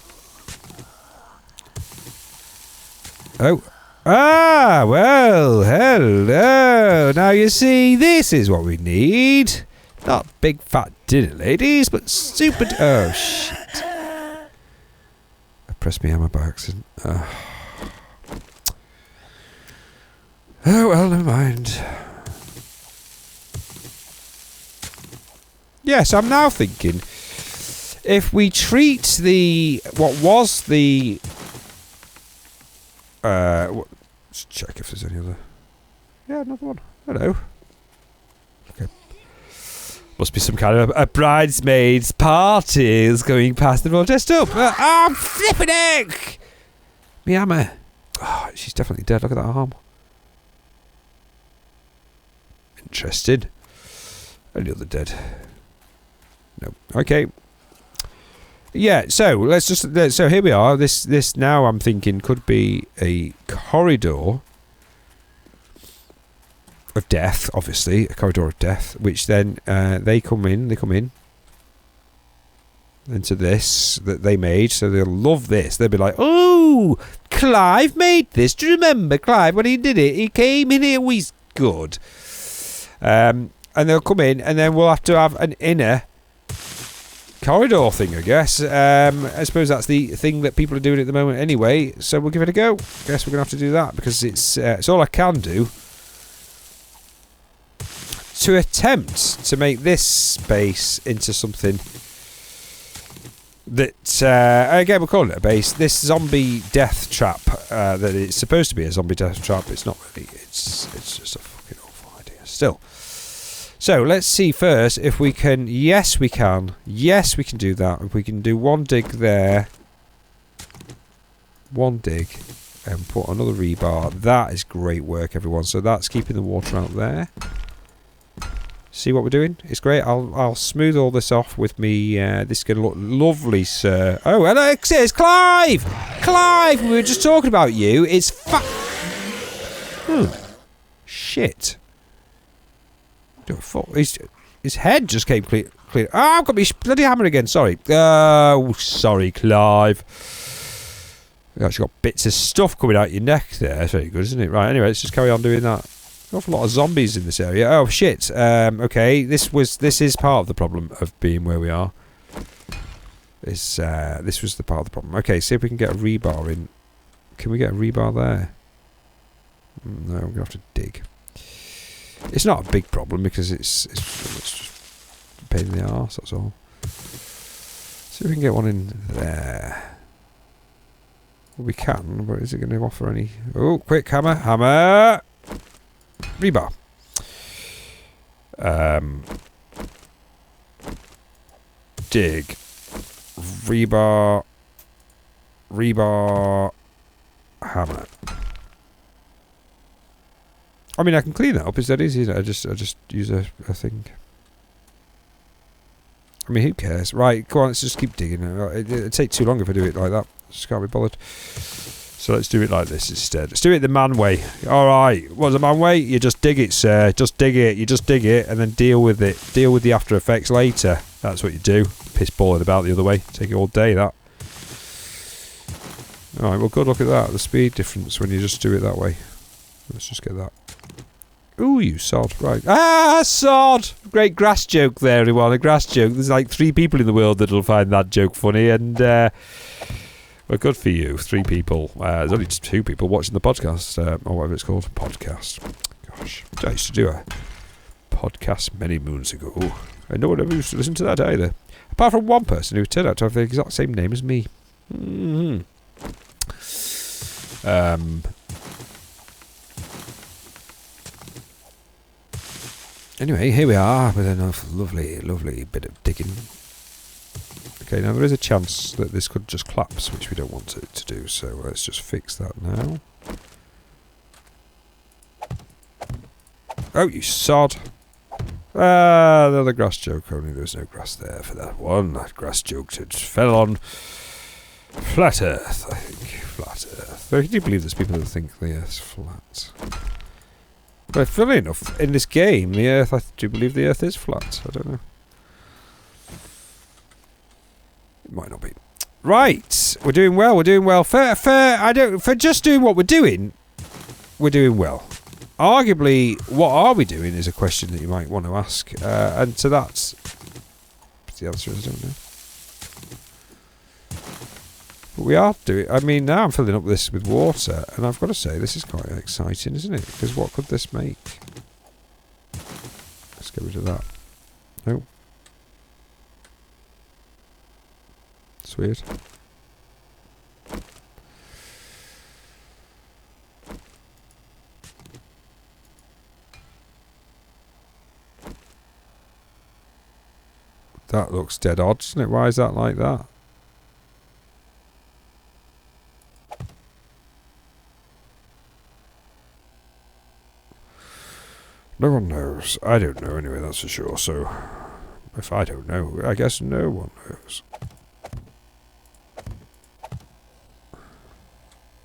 Oh. Ah, well, hello. Now you see, this is what we need. Not big fat dinner ladies, but super... Oh, shit. I pressed my hammer by accident. Oh, well, never mind. Yes, I'm now thinking, if we treat the... What was the... let's check if there's any other... Yeah, another one. Hello. Okay. Must be some kind of a bridesmaid's party is going past the all dressed up. I'm flipping egg! Me hammer. Oh, she's definitely dead. Look at that arm. Interested. Any other dead? No. Okay. Yeah, so let's just... So here we are. This now I'm thinking could be a corridor of death, obviously. A corridor of death, which then they come in into this that they made, so they'll love this. They'll be like, oh, Clive made this. Do you remember Clive when he did it? He came in here, he's good. And they'll come in, and then we'll have to have an inner corridor thing, I guess. I suppose that's the thing that people are doing at the moment anyway, so we'll give it a go. Guess we're going to have to do that, because it's all I can do to attempt to make this space into something that, again, we'll call it a base. This zombie death trap, that it's supposed to be a zombie death trap, it's not really. It's just a fucking awful idea. Still. So, let's see first if we can... Yes, we can. Yes, we can do that. If we can do one dig there. One dig. And put another rebar. That is great work, everyone. So, that's keeping the water out there. See what we're doing? It's great. I'll smooth all this off with me. This is going to look lovely, sir. Oh, Alexis! Clive! Clive! We were just talking about you. It's shit. His head just came clear. Oh, I've got my bloody hammer again. Sorry. Oh, sorry, Clive. You've actually got bits of stuff coming out your neck there. That's very good, isn't it? Right, anyway, let's just carry on doing that. An awful lot of zombies in this area. Oh, shit. Okay, this is part of the problem of being where we are. This was the part of the problem. Okay, see if we can get a rebar in. Can we get a rebar there? No, we're going to have to dig. It's not a big problem because it's just a pain in the arse, that's all. See if we can get one in there. Well, we can, but is it going to offer any... Oh, quick, hammer! Hammer! Rebar. Dig. Rebar. Rebar. Hammer. I mean, I can clean that up. Is that easy? I just use a thing. I mean, who cares? Right, go on. Let's just keep digging. It'd take too long if I do it like that. Just can't be bothered. So let's do it like this instead. Let's do it the man way. All right. What's the man way? You just dig it, sir. Just dig it. You just dig it and then deal with it. Deal with the after effects later. That's what you do. Piss balling about the other way. Take it all day, that. All right. Well, good. Look at that. The speed difference when you just do it that way. Let's just get that. Ooh, you sod. Right. Ah, sod! Great grass joke there, everyone. A grass joke. There's like 3 people in the world that'll find that joke funny, and, well, good for you. 3 people. There's only 2 people watching the podcast, or whatever it's called. Podcast. Gosh. I used to do a podcast many moons ago. And no one ever used to listen to that either. Apart from one person who turned out to have the exact same name as me. Anyway, here we are with a lovely, lovely bit of digging. Okay, now there is a chance that this could just collapse, which we don't want it to do, so let's just fix that now. Oh, you sod. Ah, another grass joke. Only there was no grass there for that one. That grass joke it fell on flat Earth, I think. Flat Earth. Though, can you believe there's people that think the Earth's flat? But funnily enough, in this game, the Earth, I do believe the Earth is flat. I don't know. It might not be. Right, we're doing well. We're doing well. For just doing what we're doing well. Arguably, what are we doing is a question that you might want to ask, and to that, the answer is I don't know. But we are doing. I mean, now I'm filling up this with water, and I've got to say this is quite exciting, isn't it? Because what could this make? Let's get rid of that. No. It's weird. That looks dead odd, doesn't it? Why is that like that? No one knows. I don't know anyway, that's for sure. So, if I don't know, I guess no one knows.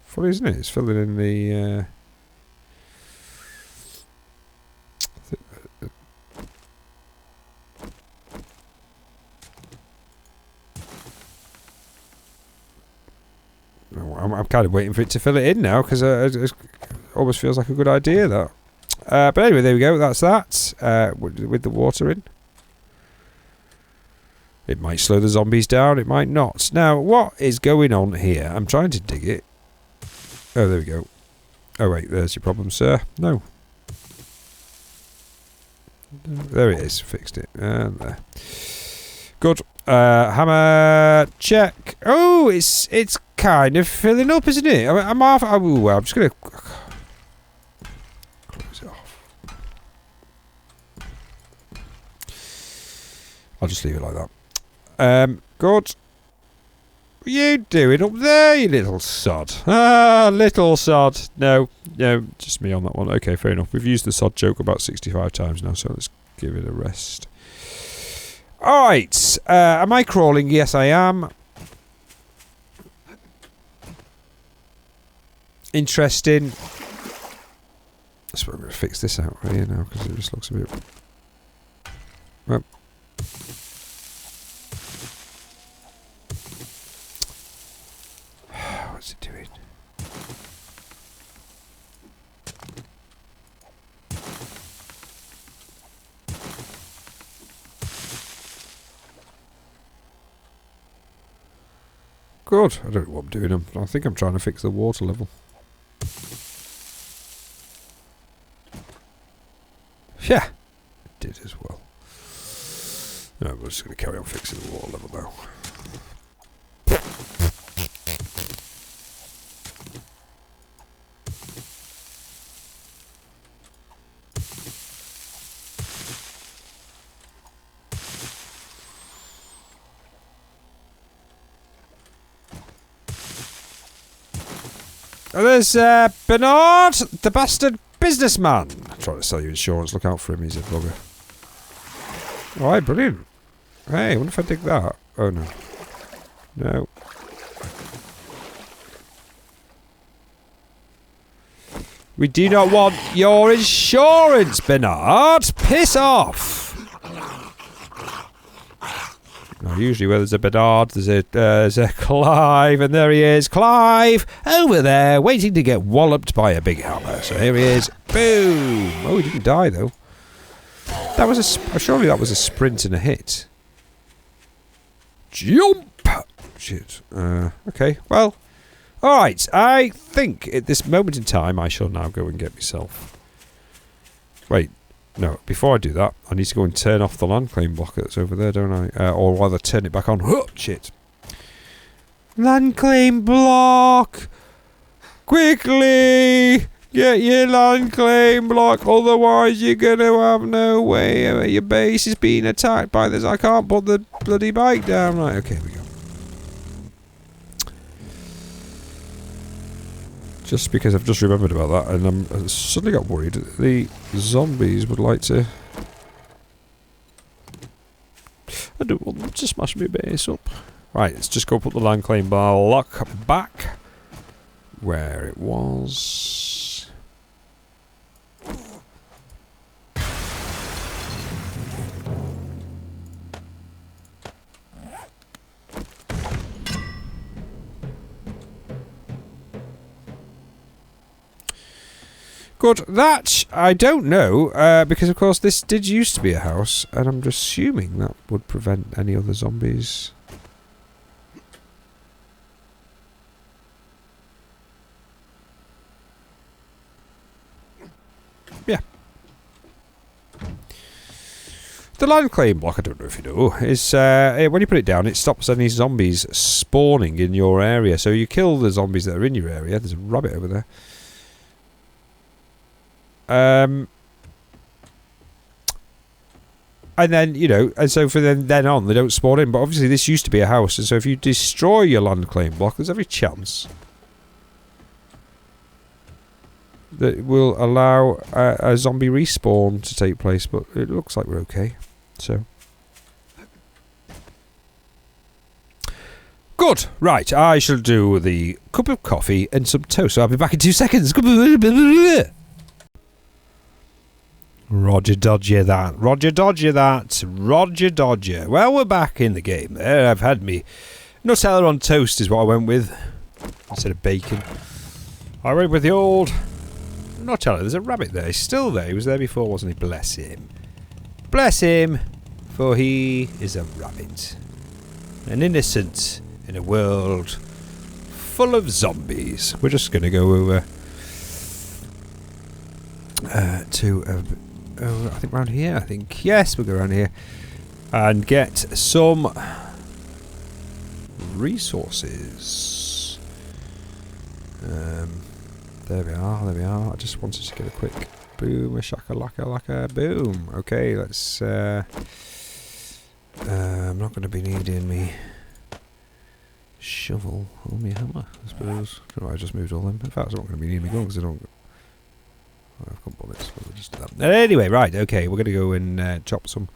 Funny, isn't it? It's filling in the... I'm kind of waiting for it to fill it in now, because it almost feels like a good idea, that. But anyway, there we go. That's that. With the water in. It might slow the zombies down. It might not. Now, what is going on here? I'm trying to dig it. Oh, there we go. Oh, wait. There's your problem, sir. No. There it is. Fixed it. And there. Good. Hammer. Check. Oh, it's kind of filling up, isn't it? I'm half. Oh, well, I'm just going to... close it off. I'll just leave it like that. Good. What are you doing up there, you little sod? Ah, little sod. No, just me on that one. Okay, fair enough. We've used the sod joke about 65 times now, so let's give it a rest. Alright, am I crawling? Yes, I am. Interesting. That's why I'm going to fix this out right here now, because it just looks a bit... Well. What's it doing? Good. I don't know what I'm doing. I think I'm trying to fix the water level. Yeah, it did as well. No, we're just going to carry on fixing the water level now. Oh, there's Bernard, the bastard businessman. I'm trying to sell you insurance. Look out for him. He's a bugger. Alright, brilliant. Hey, I wonder if I dig that. Oh, no. No. We do not want your insurance, Bernard. Piss off. Now, usually where there's a Bernard, there's a Clive, and there he is. Clive, over there, waiting to get walloped by a big hammer. So here he is. Boom. Oh, he didn't die, though. That was surely that was a sprint and a hit. Jump! Shit. Okay, well. Alright, I think at this moment in time I shall now go and get myself... Wait, no, before I do that, I need to go and turn off the land claim block that's over there, don't I? Or rather turn it back on. Oh, shit. Land claim block! Quickly! Get your land claim block, otherwise you're going to have no way. Your base is being attacked by this. I can't put the bloody bike down. Right, okay, here we go. Just because I've just remembered about that, and I suddenly got worried that the zombies would like to... I don't want them to smash my base up. Right, let's just go put the land claim block back where it was. Good. That, I don't know, because of course this did used to be a house, and I'm just assuming that would prevent any other zombies. Yeah. The land claim block, I don't know if you know, is when you put it down, it stops any zombies spawning in your area. So you kill the zombies that are in your area. There's a rabbit over there. And then, you know, and so for then on, they don't spawn in. But obviously this used to be a house, and so if you destroy your land claim block, there's every chance that it will allow a zombie respawn to take place. But it looks like we're okay. So... Good. Right, I shall do the cup of coffee and some toast. So I'll be back in 2 seconds. Roger dodger that. Roger dodger that. Roger dodger. Well, we're back in the game there. I've had me Nutella on toast is what I went with. Instead of bacon. I went with the old Nutella. There's a rabbit there. He's still there. He was there before, wasn't he? Bless him. Bless him. For he is a rabbit. An innocent in a world full of zombies. We're just going to go over to... I think around here, I think. Yes, we'll go around here. And get some resources. There we are, there we are. I just wanted to get a quick boom, a shaka-laka-laka, boom. Okay, let's... I'm not going to be needing me shovel or me hammer, I suppose. I just moved all them. In fact, I'm not going to be needing me gun because I don't... I've got bullets, we'll just do that. Anyway, right, okay, we're going to go and chop some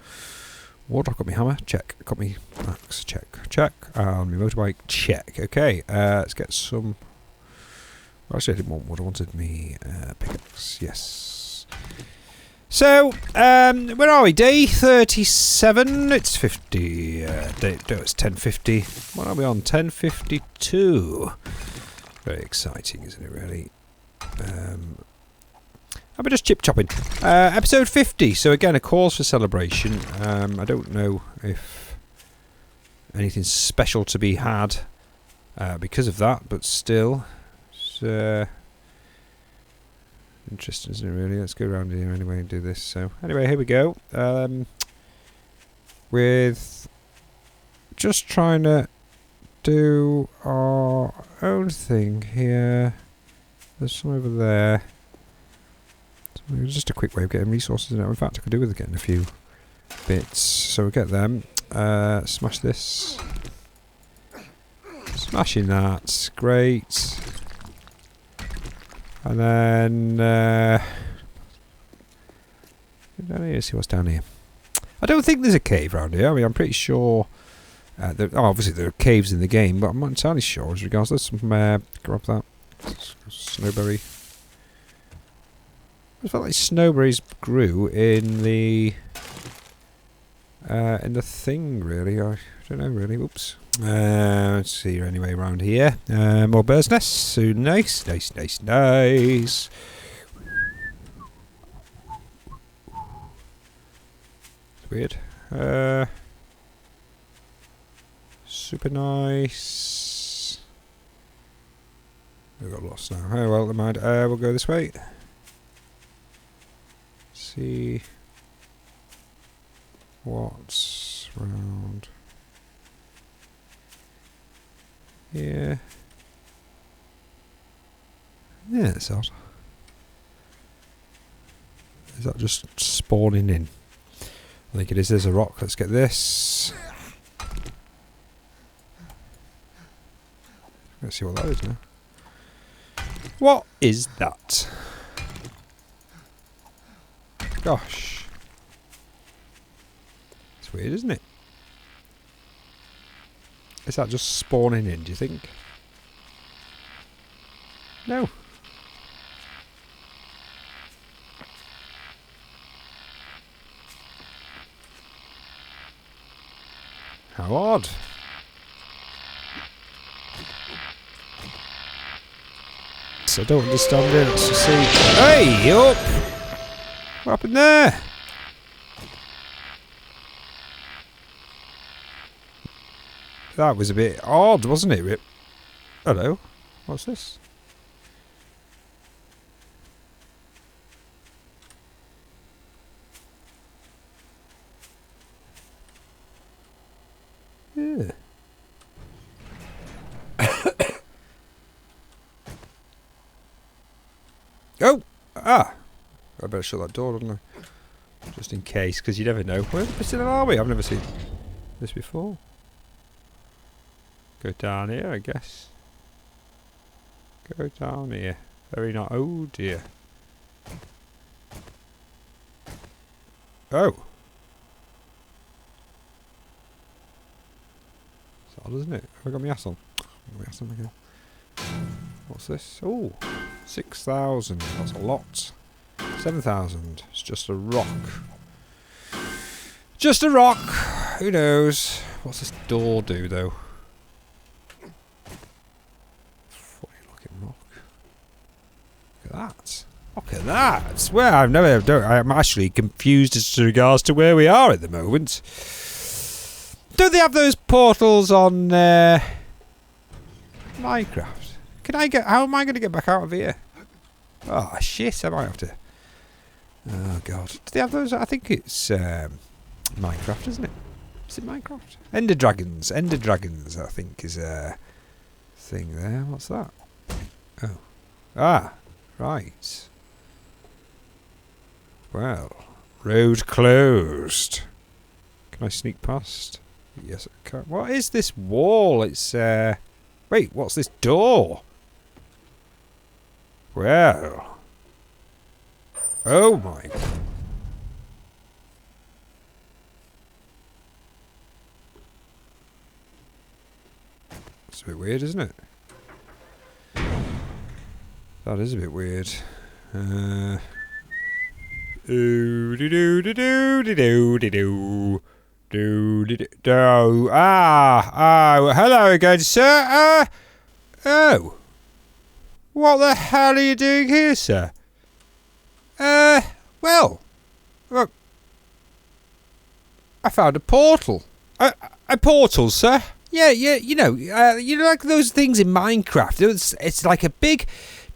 wood. I've got my hammer, check. Got my axe, check. Check. And my motorbike, check. Okay, let's get some... Well, actually, I didn't want wood, I wanted me pickaxe, yes. So, where are we? Day 37, it's 50, it's 10:50. What are we on? 10:52. Very exciting, isn't it, really? I'll be just chip-chopping. Episode 50, so again, a cause for celebration. I don't know if anything special to be had because of that, but still, it's interesting, isn't it, really? Let's go around here anyway and do this. So, anyway, here we go. With just trying to do our own thing here. There's some over there. Just a quick way of getting resources in. In fact, I could do with getting a few bits. So we'll get them. Smash this. Smashing that. Great. And then... down here, see what's down here. I don't think there's a cave around here. I mean, I'm pretty sure... obviously there are caves in the game, but I'm not entirely sure as regards to some... grab that. Snowberry. I felt like snowberries grew in the thing, really. I don't know, really. Oops. Let's see here anyway around here. More bird's nests. So nice, nice, nice, nice. It's weird. Super nice. We got lost now. Oh well, never mind. We'll go this way. See what's round here. Yeah, it's odd. Is that just spawning in? I think it is. There's a rock. Let's get this. Let's see what that is now. What is that? Gosh. It's weird, isn't it? Is that just spawning in, do you think? No. How odd. I don't understand it. Let's just see. Hey, up! What happened there? That was a bit odd, wasn't it, Rip? Hello? What's this? Yeah. Oh! Ah! I better shut that door, don't I? Just in case, because you never know. Where the pistol are we? I've never seen this before. Go down here, I guess. Go down here. Very not. Oh dear. Oh! It's odd, isn't it? Have I got my ass on? My ass on again. What's this? Oh! 6,000. That's a lot. 7,000. It's just a rock. Just a rock. Who knows? What's this door do, though? Funny looking rock. Look at that. Look at that. Well, I'm actually confused as to regards to where we are at the moment. Don't they have those portals on Minecraft? How am I going to get back out of here? Oh, shit, I might have to. Oh, God. Do they have those? I think it's Minecraft, isn't it? Is it Minecraft? Ender Dragons. Ender Dragons, I think, is a thing there. What's that? Oh. Ah, right. Well, road closed. Can I sneak past? Yes, I can. What is this wall? It's, wait, what's this door? Well. Oh my. It's a bit weird, isn't it? That is a bit weird. Hello again, sir. Oh. What the hell are you doing here, sir? Well, look, I found a portal. A portal, sir? Yeah, you know like those things in Minecraft. It's like a big,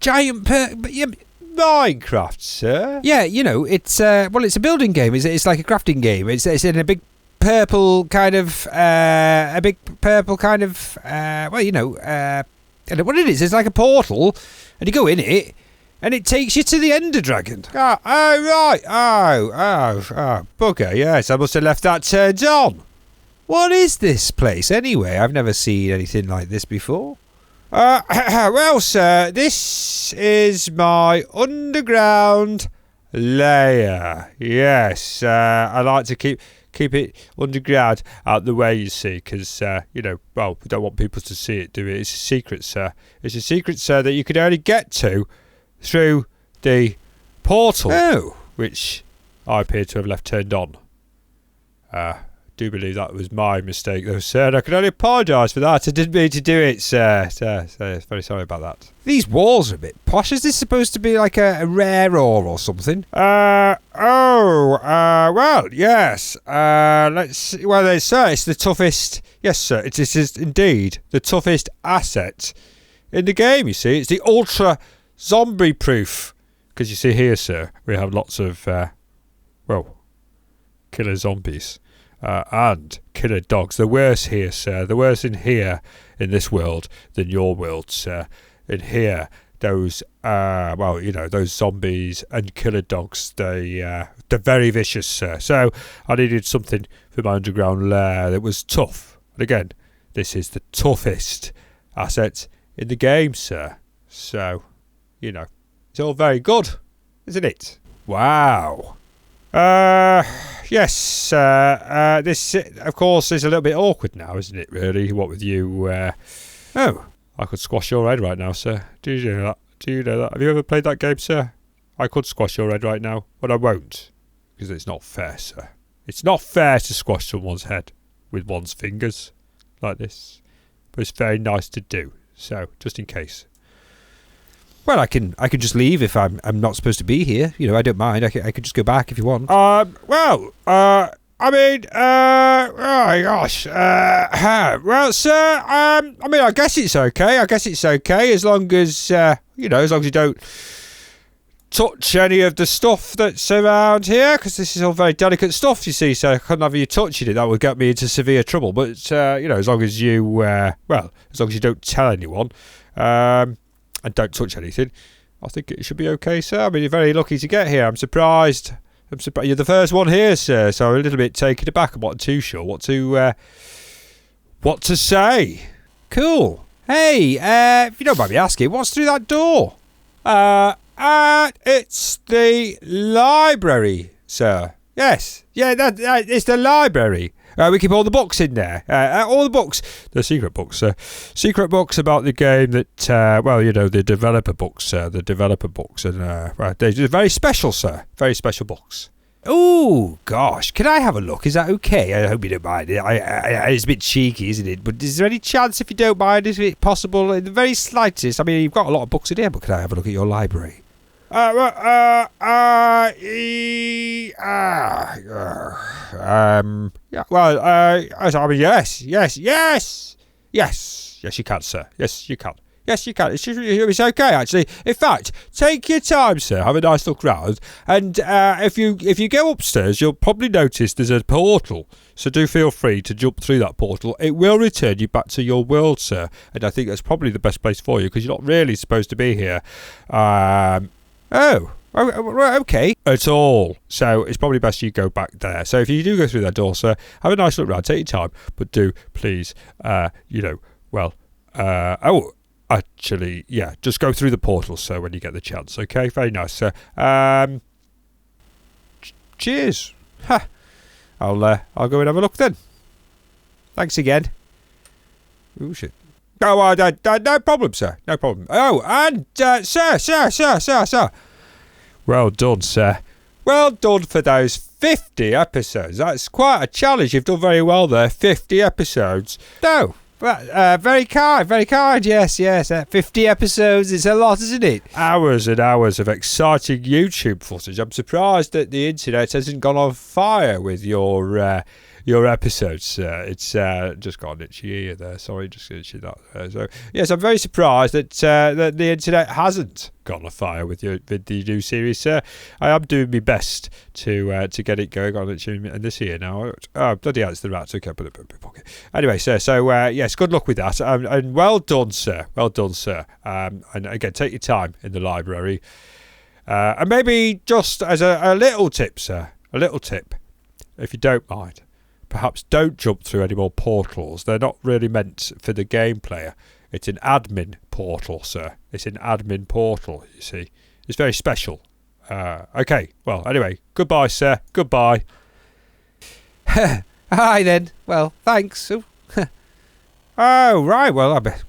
giant Minecraft, sir? Yeah, you know, it's it's a building game. It's like a crafting game. It's in a big purple kind of, I don't know what it is. It's like a portal, and you go in it, and it takes you to the Ender Dragon. Oh, right. Oh, bugger, yes, I must have left that turned on. What is this place, anyway? I've never seen anything like this before. Well, sir, this is my underground lair. Yes, I like to keep it underground out the way, you see, because, we don't want people to see it, do it? It's a secret, sir. It's a secret, sir, that you can only get to through the portal, which I appear to have left turned on. Do believe that was my mistake, though, sir, and I can only apologise for that. I didn't mean to do it, sir. Very sorry about that. These walls are a bit posh. Is this supposed to be like a rare ore or something? Well, yes. Let's see. Well, sir, it's the toughest. Yes, sir, it is indeed the toughest asset in the game, you see. It's the ultra zombie proof. Because you see here, sir, we have lots of, killer zombies. And killer dogs. They're worse here, sir. They're worse in here, in this world, than your world, sir. In here, those, those zombies and killer dogs, they're very vicious, sir. So, I needed something for my underground lair that was tough. And again, this is the toughest asset in the game, sir. So, you know, it's all very good, isn't it? Wow. Yes, this, of course, is a little bit awkward now, isn't it, really? What with you, Oh. I could squash your head right now, sir. Do you know that? Do you know that? Have you ever played that game, sir? I could squash your head right now, but I won't. Because it's not fair, sir. It's not fair to squash someone's head with one's fingers like this. But it's very nice to do. So, just in case. Well, I can just leave if I'm not supposed to be here. You know, I don't mind. I could just go back if you want. Well, I mean, oh my gosh. Well, sir, I mean, I guess it's okay. I guess it's okay as long as, you know, as long as you don't touch any of the stuff that's around here, because this is all very delicate stuff, you see, so I couldn't have you touching it. That would get me into severe trouble. But, you know, as long as you, well, as long as you don't tell anyone, and don't touch anything, I think it should be okay, sir. I mean, you're very lucky to get here. I'm surprised. You're the first one here, sir, so I'm a little bit taken aback. I'm not too sure what to say. Cool. Hey, if you don't mind me asking, what's through that door? It's the library, sir. Yes. Yeah, it's the library. We keep all the books in there. All the books. The secret books, sir. Secret books about the game that, well, you know, the developer books, sir. The developer books. And, they're very special, sir. Very special books. Oh, gosh. Can I have a look? Is that okay? I hope you don't mind. It's a bit cheeky, isn't it? But is there any chance, if you don't mind, is it possible, in the very slightest? I mean, you've got a lot of books in here, but can I have a look at your library? Yeah, well, I mean, yes, you can, sir. Yes, you can. Yes, you can. It's okay, actually. In fact, take your time, sir. Have a nice look round. And if you go upstairs, you'll probably notice there's a portal. So do feel free to jump through that portal. It will return you back to your world, sir. And I think that's probably the best place for you, because you're not really supposed to be here. Okay. At all. So it's probably best you go back there. So if you do go through that door, sir, have a nice look round. Take your time. But do, please, you know, well, actually, yeah, just go through the portal, sir, when you get the chance. Okay, very nice, sir. Cheers. Ha. I'll go and have a look then. Thanks again. Oh, shit. Oh, no problem, sir. No problem. Oh, and, sir. Well done, sir. Well done for those 50 episodes. That's quite a challenge. You've done very well there. 50 episodes. No. Very kind, yes. 50 episodes, it's a lot, isn't it? Hours and hours of exciting YouTube footage. I'm surprised that the internet hasn't gone on fire with your episodes. It's just got an itchy ear there. Sorry, just itchy that there. So yes, I'm very surprised that that the internet hasn't gone on fire with the new series, sir. I am doing my best to get it going on in this year now. Oh bloody hell, it's the rats. Okay, put it in my pocket. Anyway, sir. So yes, good luck with that, and well done, sir. Well done, sir. And again, take your time in the library, and maybe just as a little tip, sir. A little tip, if you don't mind. Perhaps don't jump through any more portals. They're not really meant for the game player. It's an admin portal, sir. It's an admin portal, you see. It's very special. Okay, well, anyway, goodbye, sir. Goodbye. Hi, then. Well, thanks. Oh, right. Well, let's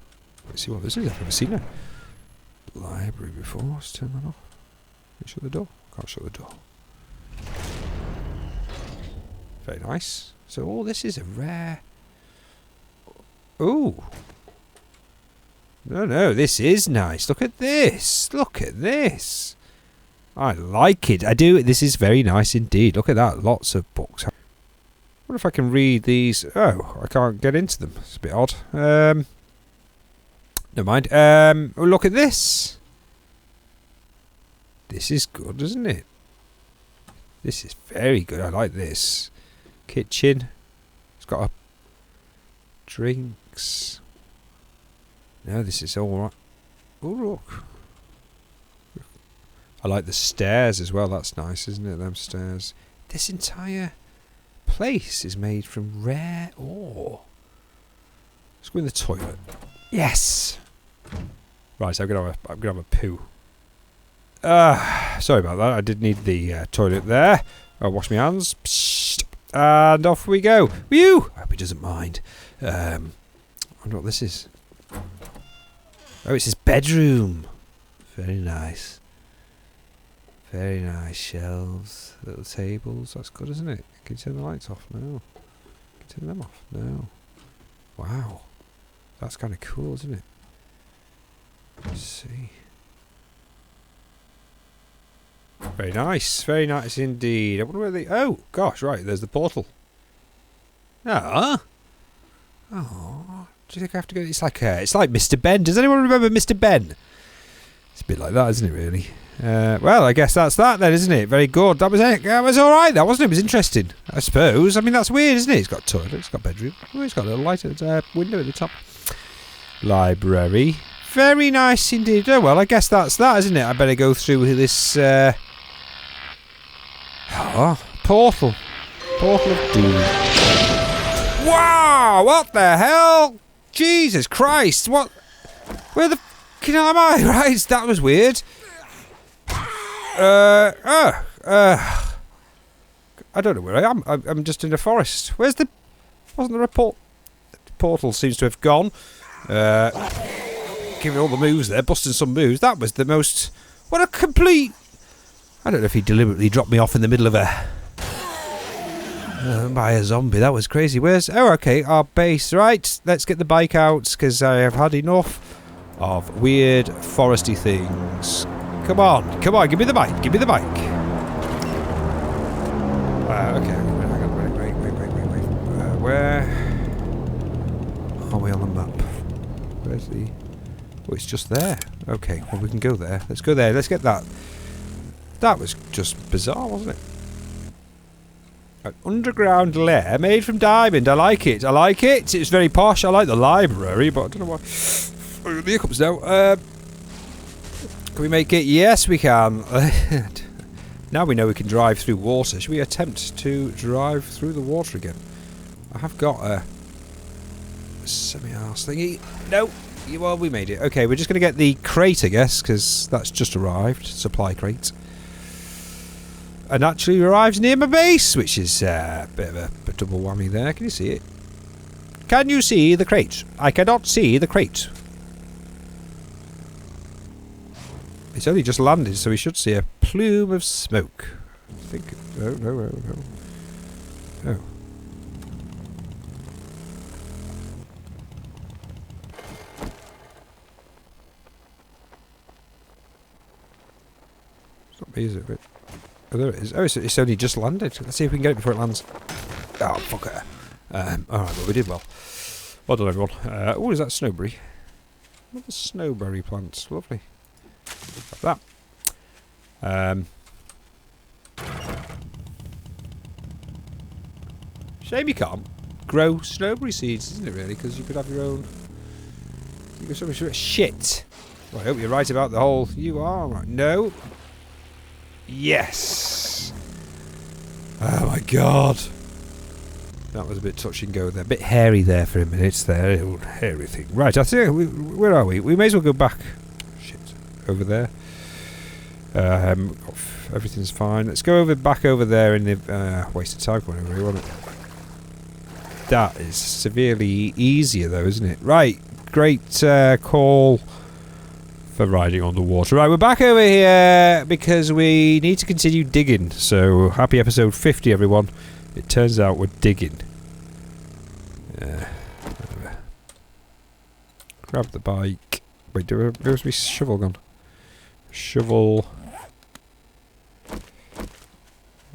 see what this is. I've never seen a library before. Let's turn that off. Can you shut the door? Can't shut the door. Very nice. So, this is a rare... Ooh. No, this is nice. Look at this. Look at this. I like it. I do. This is very nice indeed. Look at that. Lots of books. I wonder if I can read these. Oh, I can't get into them. It's a bit odd. Never mind. Look at this. This is good, isn't it? This is very good. I like this. Kitchen. It's got a drinks. No, this is all right. Oh, look. I like the stairs as well. That's nice, isn't it? Them stairs. This entire place is made from rare ore. Let's go in the toilet. Yes. Right, so I'm gonna have a poo. Sorry about that. I did need the toilet there. I'll wash my hands. Psst. And off we go. Whew! I hope he doesn't mind. I wonder what this is. Oh, it's his bedroom. Very nice. Very nice. Shelves, little tables. That's good, isn't it? Can you turn the lights off? No. Can you turn them off? No. Wow. That's kind of cool, isn't it? Let's see. Very nice indeed. I wonder where they... Oh, gosh, right, there's the portal. Ah. Oh, do you think I have to go... It's like Mr. Ben. Does anyone remember Mr. Ben? It's a bit like that, isn't it, really? Well, I guess that's that then, isn't it? Very good. That was it. That was alright, that wasn't it? It was interesting, I suppose. I mean, that's weird, isn't it? It's got a toilet, it's got a bedroom. Oh, it's got a little light at the window at the top. Library. Very nice indeed. Oh, well, I guess that's that, isn't it? I better go through this... portal. Portal of Doom. Wow! What the hell? Jesus Christ! What? Where the f*** am I? Right, that was weird. I don't know where I am. I'm just in the forest. Where's the... Wasn't there a portal seems to have gone. Giving all the moves there, busting some moves. That was the most... What a complete... I don't know if he deliberately dropped me off in the middle of by a zombie. That was crazy. Where's... Oh, okay, our base. Right, let's get the bike out, because I have had enough of weird foresty things. Come on, give me the bike, give me the bike. Okay, hang on, wait. Where are we on the map? Where's the... Oh, it's just there. Okay, well, we can go there. Let's go there, let's get that. That was just bizarre, wasn't it? An underground lair made from diamond. I like it. It's very posh. I like the library, but I don't know why. Oh, the hiccups now. Can we make it? Yes, we can. Now we know we can drive through water. Should we attempt to drive through the water again? I have got a semi-arse thingy. No. Well, we made it. Okay, we're just going to get the crate, I guess, because that's just arrived. Supply crate. And actually arrives near my base, which is a bit of a double whammy there. Can you see it? Can you see the crate? I cannot see the crate. It's only just landed, so we should see a plume of smoke. I think... No. Oh. It's not me, is it? Oh, there it is. Oh, it's only just landed. Let's see if we can get it before it lands. Oh, fucker. Alright, well, we did well. Well done, everyone. Oh, is that snowberry? Another snowberry plant. Lovely. Like that. Shame you can't grow snowberry seeds, isn't it, really? Because you could have your own... You could sort of... Shit! Well, I hope you're right about the whole... You are right. No. Yes! Oh my god! That was a bit touch and go there. A bit hairy there for a minute there. Old hairy thing. Right, I think... Where are we? We may as well go back. Shit. Over there. Everything's fine. Let's go back over there in the... waste of time going over here, wasn't it? That is severely easier though, isn't it? Right. Great call for riding on the water. Right, we're back over here because we need to continue digging. So, happy episode 50, everyone. It turns out we're digging. Grab the bike. Wait, where's my shovel gone? Shovel.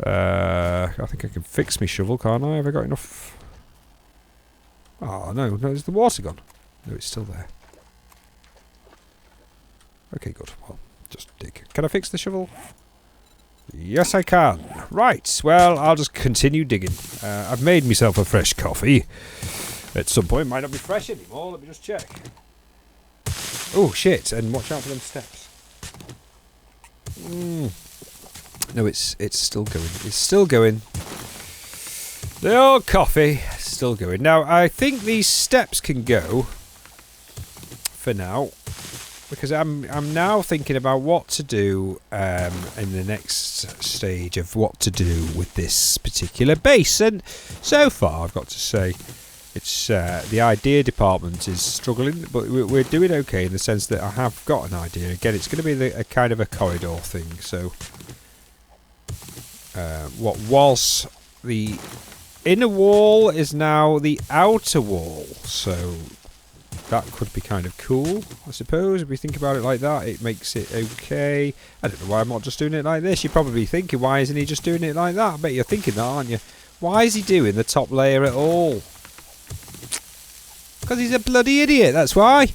I think I can fix my shovel, can't I? Have I got enough? Oh, no, is the water gone? No, it's still there. Okay, good. Well, just dig. Can I fix the shovel? Yes, I can. Right, well, I'll just continue digging. I've made myself a fresh coffee. At some point, it might not be fresh anymore. Let me just check. Oh, shit, and watch out for them steps. No, it's still going. It's still going. The old coffee, still going. Now, I think these steps can go, for now, because I'm now thinking about what to do in the next stage of what to do with this particular base. And so far, I've got to say, it's the idea department is struggling, but we're doing okay in the sense that I have got an idea. Again, it's going to be a kind of a corridor thing. So, what was the inner wall is now the outer wall. So that could be kind of cool, I suppose. If we think about it like that, it makes it okay. I don't know why I'm not just doing it like this. You're probably thinking, why isn't he just doing it like that? I bet you're thinking that, aren't you? Why is he doing the top layer at all? Because he's a bloody idiot, that's why.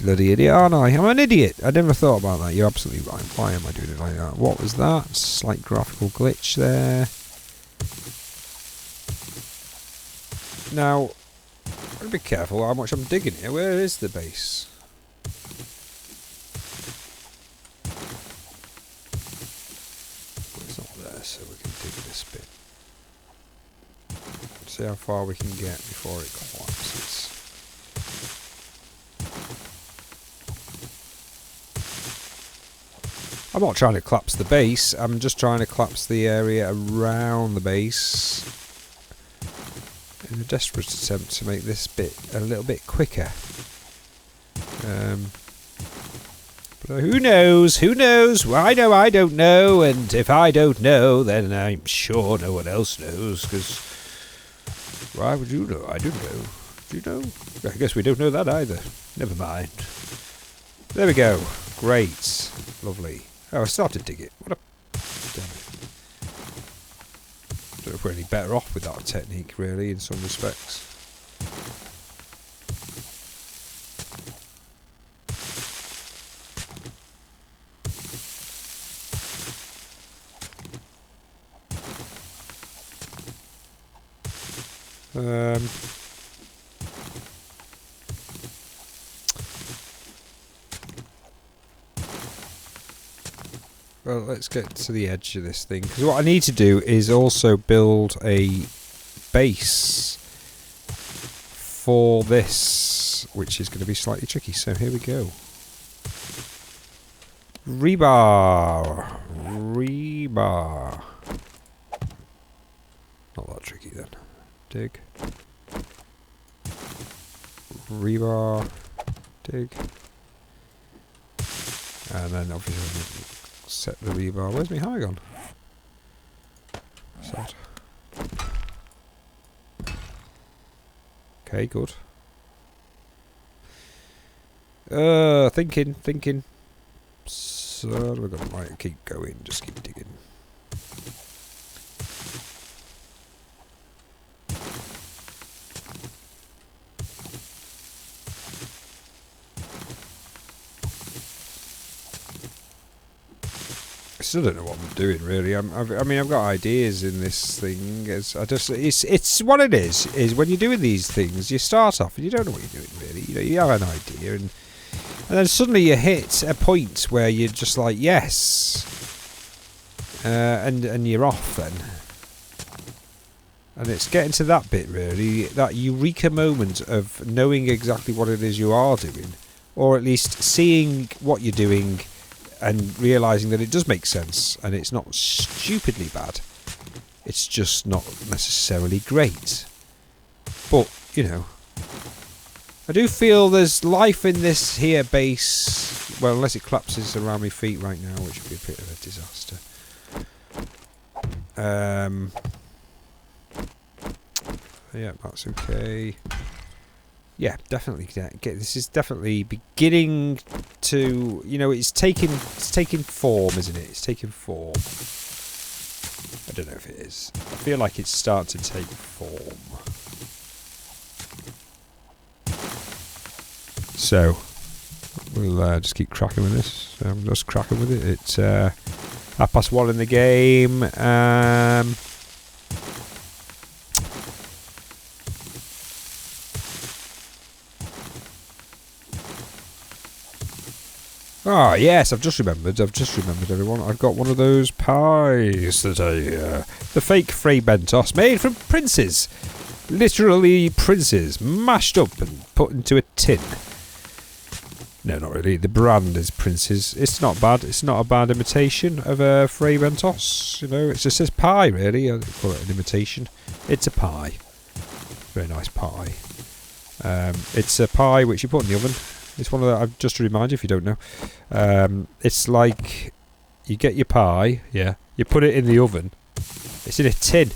Bloody idiot, aren't I? I'm an idiot. I never thought about that. You're absolutely right. Why am I doing it like that? What was that? Slight graphical glitch there. Now, I've got to be careful how much I'm digging here. Where is the base? It's not there, so we can dig this bit. See how far we can get before it collapses. I'm not trying to collapse the base, I'm just trying to collapse the area around the base in a desperate attempt to make this bit a little bit quicker. But who knows? Who knows? Well, I know I don't know, and if I don't know, then I'm sure no one else knows, because why would you know? I don't know. Do you know? I guess we don't know that either. Never mind. There we go. Great. Lovely. Oh, I started to dig it. What a... Damn it. I don't know if we're any better off with that technique, really, in some respects. Well, let's get to the edge of this thing, because what I need to do is also build a base for this, which is going to be slightly tricky. So here we go. Rebar. Rebar. Not that tricky then. Dig. Rebar. Dig. And then obviously set the rebar. Where's my hammer gone? Set. Okay, good. Thinking. So we're gonna keep going, just keep digging. I still don't know what I'm doing, really. I mean, I've got ideas in this thing. It's what it is when you're doing these things, you start off and you don't know what you're doing, really. You know, you have an idea, and then suddenly you hit a point where you're just like, yes, and you're off then. And it's getting to that bit, really, that eureka moment of knowing exactly what it is you are doing, or at least seeing what you're doing and realising that it does make sense, and it's not stupidly bad. It's just not necessarily great. But, you know, I do feel there's life in this here base. Well, unless it collapses around my feet right now, which would be a bit of a disaster. Yeah, that's okay. Yeah, definitely. This is definitely beginning to, you know, it's taking form, isn't it? It's taking form. I don't know if it is. I feel like it's starting to take form. So we'll just keep cracking with this. I'm just cracking with it. It's 1:30 in the game. Ah, yes, I've just remembered, everyone. I've got one of those pies that the fake Frey Bentos made from princes. Literally princes, mashed up and put into a tin. No, not really. The brand is Prince's. It's not bad. It's not a bad imitation of a Frey Ventos. You know, it just says pie, really. I call it an imitation. It's a pie. Very nice pie. It's a pie which you put in the oven. It's one of the... just to remind you if you don't know. It's like... You get your pie, yeah. You put it in the oven. It's in a tin.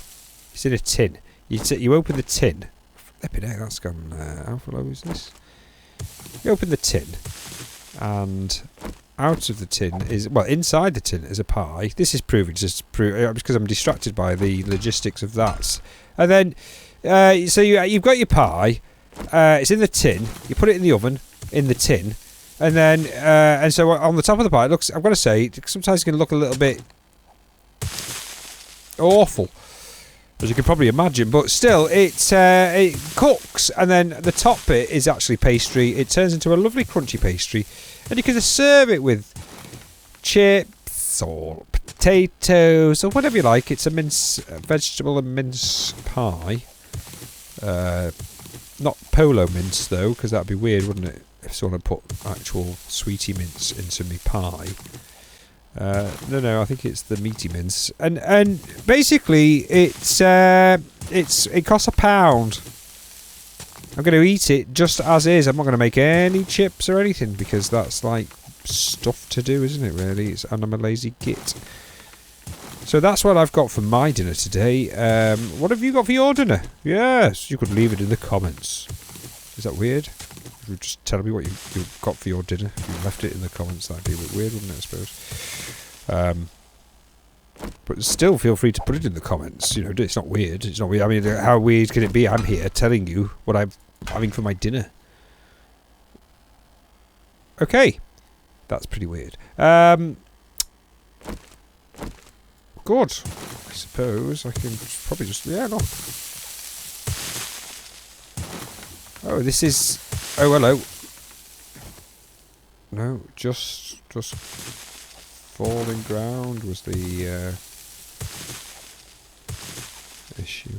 It's in a tin. You open the tin. Flipping heck, that's gone... how low is this? You open the tin, and out of the tin is, well, inside the tin is a pie. This is proving just because I'm distracted by the logistics of that. And then, so you've got your pie. It's in the tin. You put it in the oven in the tin, and then and so on the top of the pie, it looks. I've got to say, sometimes it can look a little bit awful, as you can probably imagine, but still it cooks, and then the top bit is actually pastry. It turns into a lovely crunchy pastry, and you can serve it with chips or potatoes or whatever you like. It's a vegetable and mince pie, not polo mince though, because that'd be weird, wouldn't it, if someone had put actual sweetie mince into me pie. No, I think it's the meaty mince, and basically it costs £1. I'm going to eat it just as is. I'm not going to make any chips or anything because that's like stuff to do, isn't it? Really, and I'm a lazy git. So that's what I've got for my dinner today. What have you got for your dinner? Yes, you could leave it in the comments. Is that weird? You just tell me what you got for your dinner. If you left it in the comments, that'd be a bit weird, wouldn't it, I suppose? But still, feel free to put it in the comments. You know, it's not weird. It's not weird. I mean, how weird can it be? I'm here telling you what I'm having for my dinner. Okay, that's pretty weird. Good. I suppose I can probably just no. Oh, this is. Oh, hello. No, just falling ground was the issue.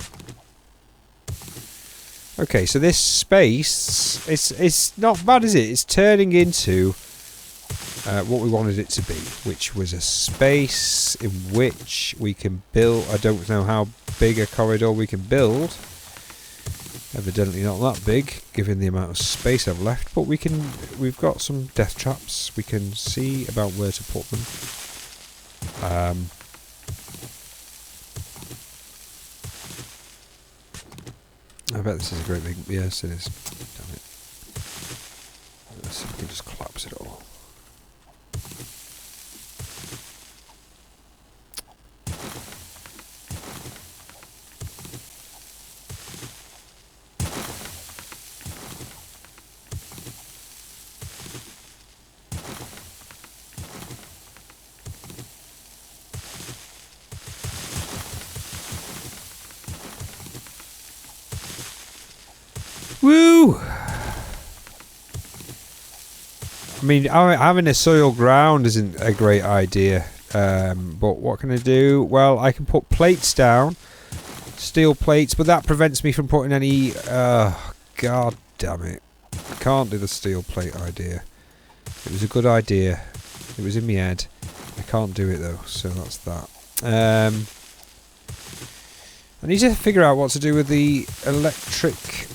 Okay, so this space, it's not bad, is it? It's turning into what we wanted it to be, which was a space in which we can build. I don't know how big a corridor we can build. Evidently not that big, given the amount of space I've left, but we've got some death traps. We can see about where to put them. I bet this is a great big... Yes, it is. Damn it. Let's see if we can just collapse it all. Woo! I mean, having a soil ground isn't a great idea. But what can I do? Well, I can put plates down, steel plates, but that prevents me from putting any... God damn it. I can't do the steel plate idea. It was a good idea. It was in my head. I can't do it though, so that's that. I need to figure out what to do with the electric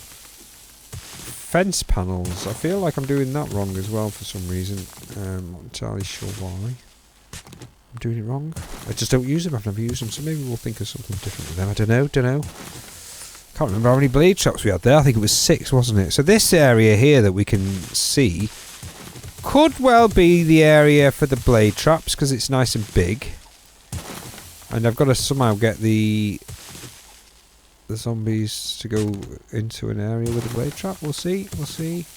fence panels. I feel like I'm doing that wrong as well for some reason. I'm not entirely sure why. I'm doing it wrong. I just don't use them. I've never used them, so maybe we'll think of something different with them. I don't know. Can't remember how many blade traps we had there. I think it was 6, wasn't it? So this area here that we can see could well be the area for the blade traps because it's nice and big. And I've got to somehow get the zombies to go into an area with a blade trap. We'll see.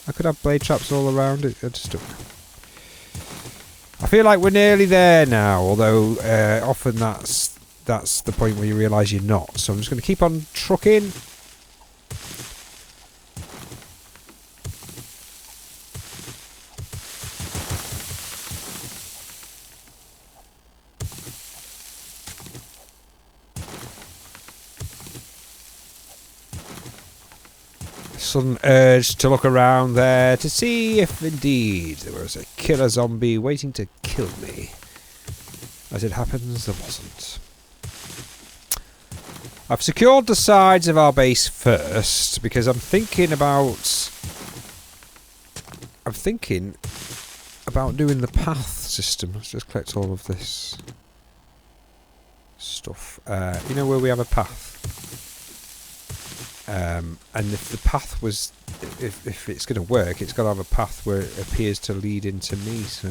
I could have blade traps all around it. I just don't know. I feel like we're nearly there now, although often that's the point where you realise you're not. So I'm just going to keep on trucking. sudden urge to look around there to see if indeed there was a killer zombie waiting to kill me. As it happens, there wasn't. I've secured the sides of our base first because I'm thinking about doing the path system. Let's just collect all of this stuff. You know where we have a path? And if the path was... If it's going to work, it's got to have a path where it appears to lead into me, so...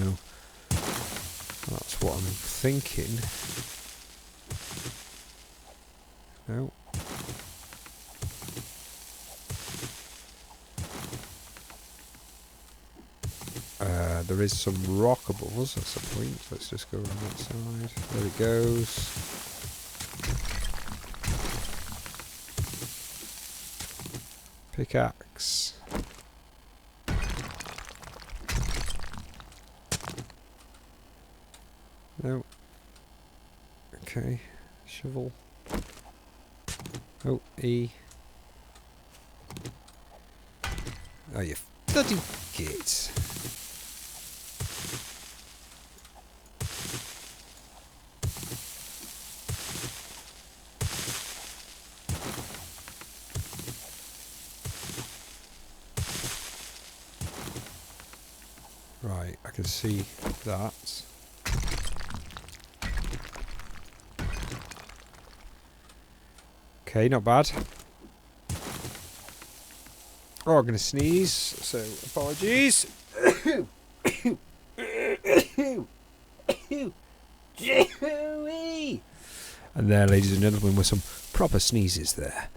That's what I'm thinking. No. There is some rock above us, that's the point. Let's just go around that side. There it goes. Pickaxe. No. Okay. Shovel. Oh, E. Oh, you bloody git. Right, I can see that. Okay, not bad. Oh, I'm going to sneeze, so apologies. And there, ladies and gentlemen, were some proper sneezes there.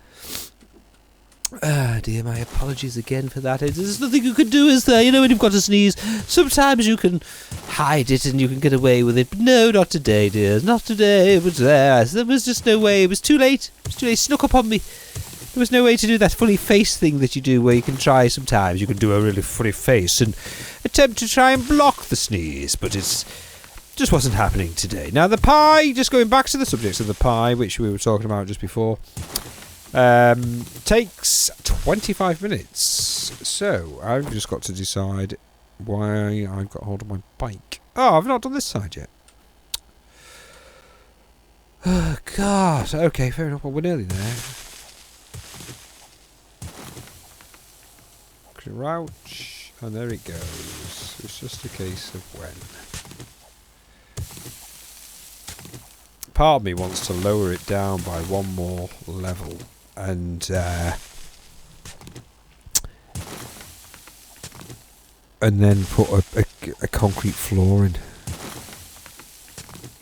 Ah, dear, my apologies again for that. There's nothing you can do, is there? You know, when you've got a sneeze, sometimes you can hide it and you can get away with it. But no, not today, dear. Not today. It was there. There was just no way. It was too late. It was too late. It snuck up on me. There was no way to do that funny face thing that you do where you can try sometimes. You can do a really funny face and attempt to try and block the sneeze, but it's just wasn't happening today. Now, the pie, just going back to the subjects of the pie, which we were talking about just before, takes 25 minutes. So, I've just got to decide why I've got hold of my bike. Oh, I've not done this side yet. Oh, God. Okay, fair enough. Well, we're nearly there. Crouch. And there it goes. It's just a case of when. Part of me wants to lower it down by one more level. And then put a concrete floor in.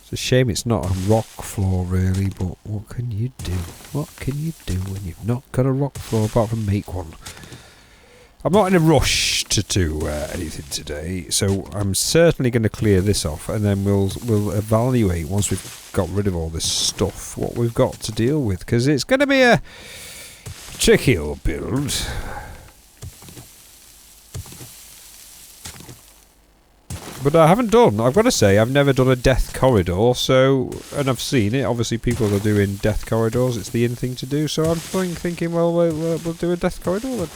It's a shame it's not a rock floor really, but what can you do? What can you do when you've not got a rock floor apart from make one? I'm not in a rush to do anything today, so I'm certainly going to clear this off, and then we'll evaluate once we've got rid of all this stuff what we've got to deal with, because it's going to be a tricky old build. But I've got to say, I've never done a death corridor, so, and I've seen it, obviously people are doing death corridors, it's the in thing to do, so I'm thinking, well, we'll do a death corridor then.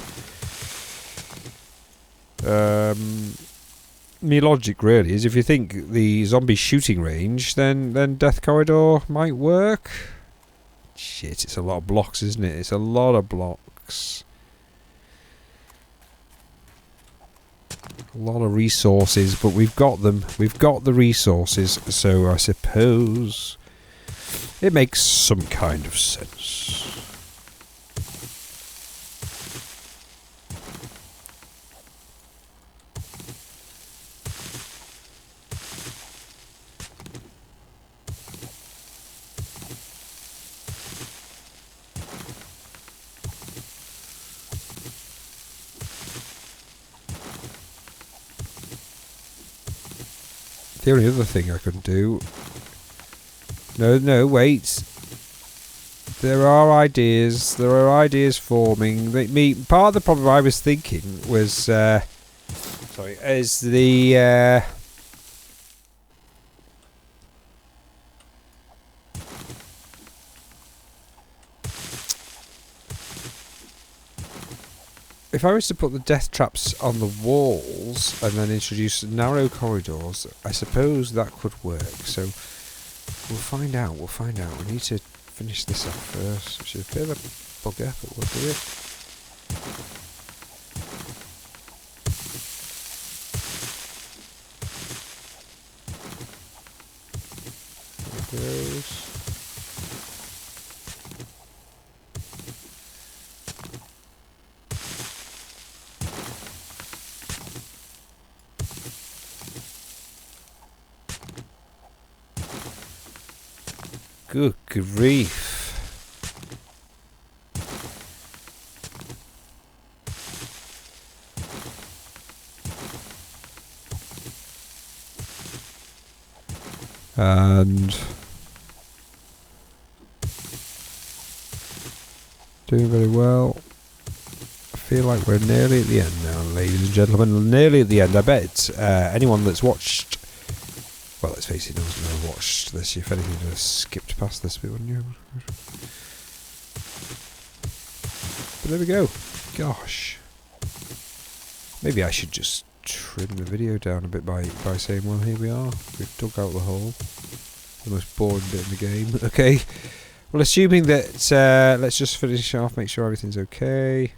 My logic really is if you think the zombie shooting range, then death corridor might work. Shit, it's a lot of blocks, isn't it? It's a lot of blocks. A lot of resources, but we've got them. We've got the resources, so I suppose it makes some kind of sense. The only other thing I can do... No, wait. There are ideas forming. Part of the problem I was thinking was... is the... if I was to put the death traps on the walls and then introduce narrow corridors, I suppose that could work. So we'll find out. We'll find out. We need to finish this off first, which is a bit of a bugger, but we'll do it. There it goes. Good grief. And doing very well. I feel like we're nearly at the end now, ladies and gentlemen. Nearly at the end. I bet anyone that's watched, well, let's face it, no one's never watched this. If anything, you'd have skipped past this bit, wouldn't you? But there we go. Gosh. Maybe I should just trim the video down a bit by saying, well, here we are. We've dug out the hole. The most boring bit in the game. Okay. Well, assuming that, let's just finish off, make sure everything's okay.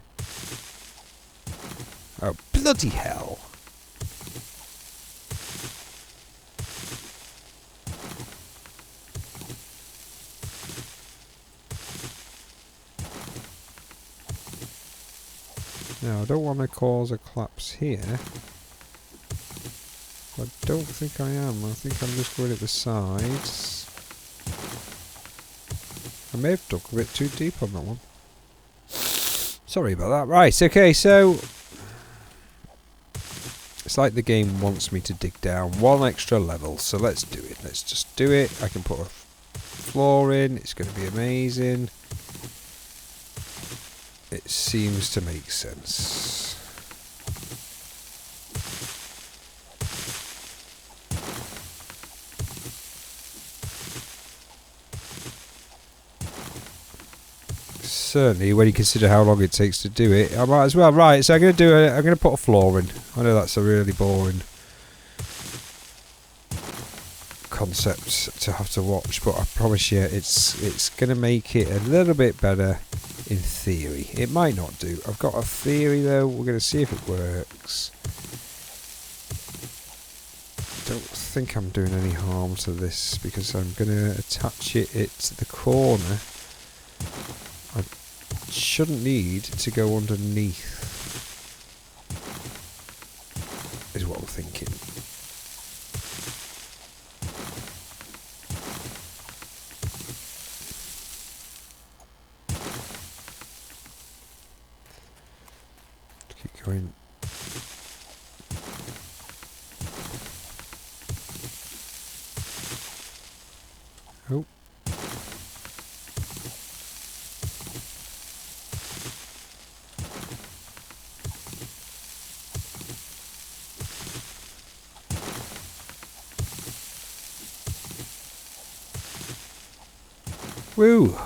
Oh, bloody hell. Now, I don't want to cause a collapse here. I don't think I am. I think I'm just going at the sides. I may have dug a bit too deep on that one. Sorry about that. Right, okay, so it's like the game wants me to dig down one extra level, so let's do it. Let's just do it. I can put a floor in. It's going to be amazing. It seems to make sense. Certainly, when you consider how long it takes to do it, I might as well. Right, so I'm going to put a floor in. I know that's a really boring concept to have to watch, but I promise you, it's going to make it a little bit better in theory. It might not do. I've got a theory though. We're going to see if it works. Don't think I'm doing any harm to this because I'm going to attach it to the corner. I shouldn't need to go underneath, is what I'm thinking. Keep going. Oh. Woo!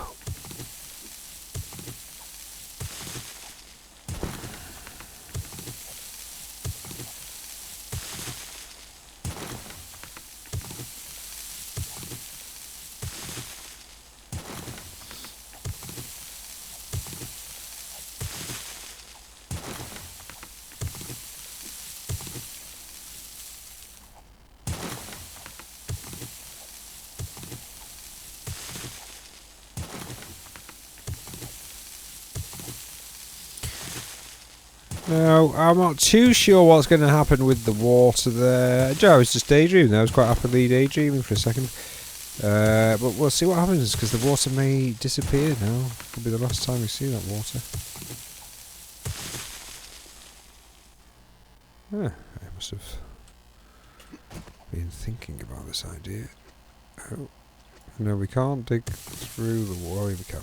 No, I'm not too sure what's going to happen with the water there. I was just daydreaming. I was quite happily daydreaming for a second. But we'll see what happens, because the water may disappear now. It'll be the last time we see that water. I must have been thinking about this idea. Oh, no, we can't dig through the wall. We can.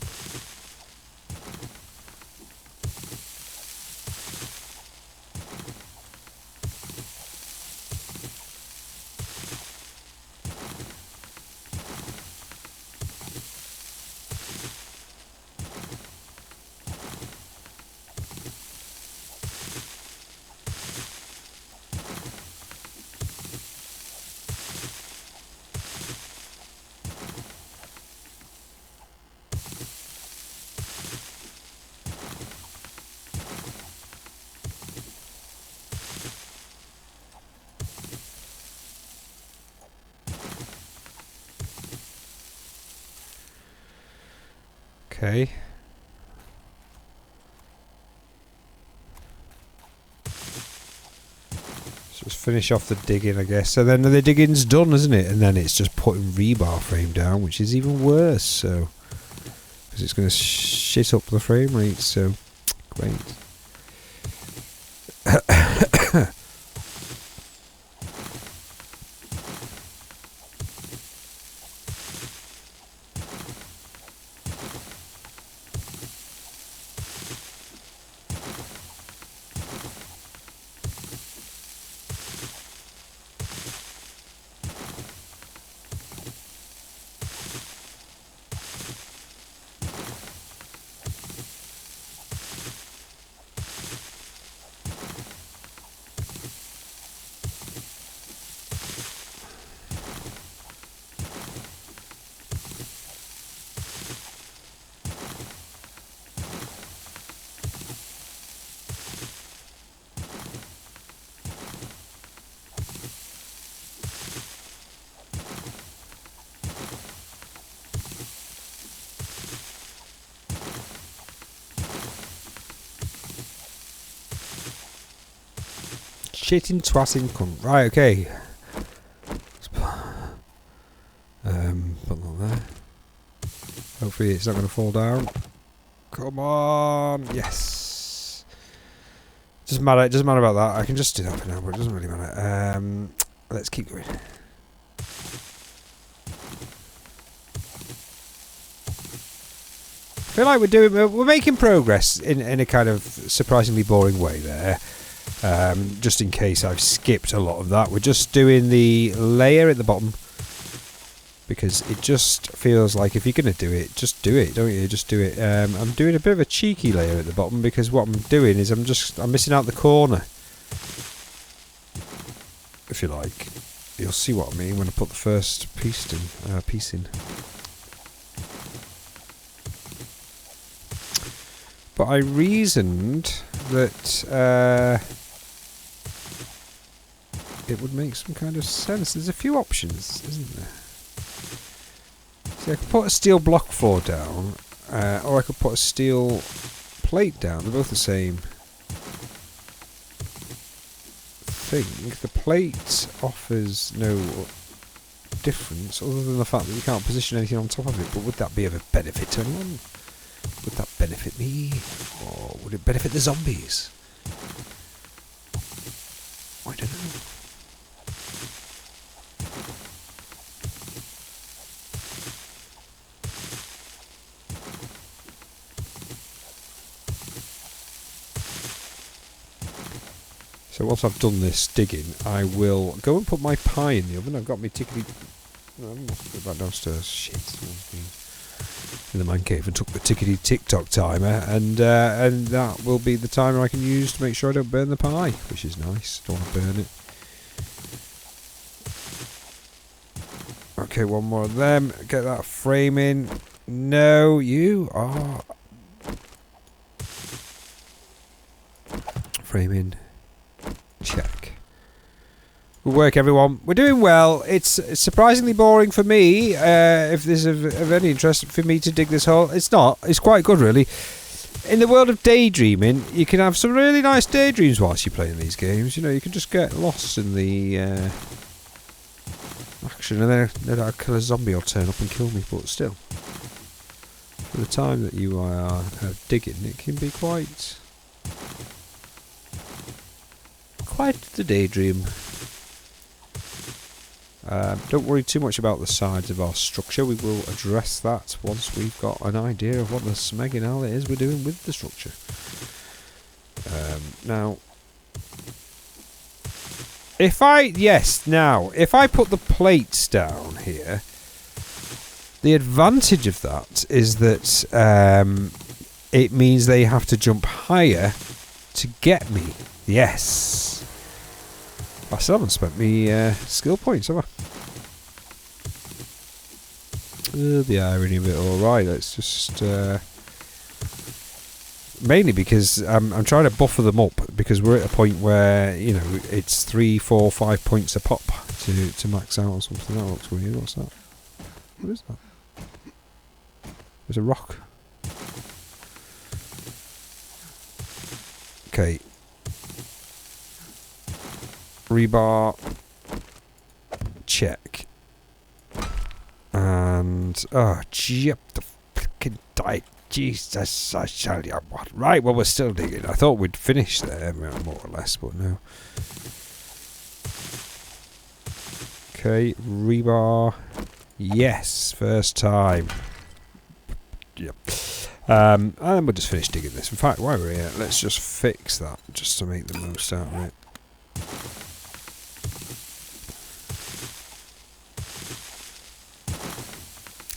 Okay. So just finish off the digging, I guess. So then the digging's done, isn't it? And then it's just putting rebar frame down, which is even worse. So because it's going to shit up the frame rate. So great. Shitting, twatting, cunt. Right, okay. Put that there. Hopefully it's not going to fall down. Come on! Yes! Doesn't matter, it doesn't matter about that. I can just do that for now, but it doesn't really matter. Let's keep going. I feel like we're making progress in a kind of surprisingly boring way there. Just in case I've skipped a lot of that, we're just doing the layer at the bottom because it just feels like if you're going to do it, just do it, don't you? Just do it. I'm doing a bit of a cheeky layer at the bottom because what I'm doing is I'm missing out the corner. If you like, you'll see what I mean when I put the first piece in. But I reasoned that it would make some kind of sense. There's a few options, isn't there? See, I could put a steel block floor down, or I could put a steel plate down. They're both the same thing. The plate offers no difference other than the fact that you can't position anything on top of it. But would that be of a benefit to anyone? Would that benefit me? Or would it benefit the zombies? I don't know. So once I've done this digging, I will go and put my pie in the oven. I've got my tickety... No, I must go back downstairs. Shit. In the man cave and took the tickety tick-tock timer, and that will be the timer I can use to make sure I don't burn the pie, which is nice. Don't want to burn it. Okay, one more of them. Get that frame in. No, you are... Frame in. Check. Good work, everyone. We're doing well. It's surprisingly boring for me. If this is of any interest for me to dig this hole, it's not. It's quite good, really. In the world of daydreaming, you can have some really nice daydreams whilst you're playing these games. You know, you can just get lost in the action, and then a killer zombie will turn up and kill me. But still, for the time that you are digging, it can be quite the daydream. Don't worry too much about the sides of our structure. We will address that once we've got an idea of what the smegging hell it is we're doing with the structure. Now, if I put the plates down here, the advantage of that is that it means they have to jump higher to get me. Yes. I still haven't spent me skill points, have I? The irony of it all. Right, let's just... mainly because I'm trying to buffer them up, because we're at a point where, you know, it's 3, 4, 5 points a pop to max out or something. That looks weird. What's that? What is that? There's a rock. Okay. Rebar. Check. And oh, gee, the fucking die. Jesus, I tell you what. Right, well, we're still digging. I thought we'd finish there, more or less, but no. Okay, rebar. Yes, first time. Yep. And then we'll just finish digging this. In fact, while we're here, let's just fix that, just to make the most out of it.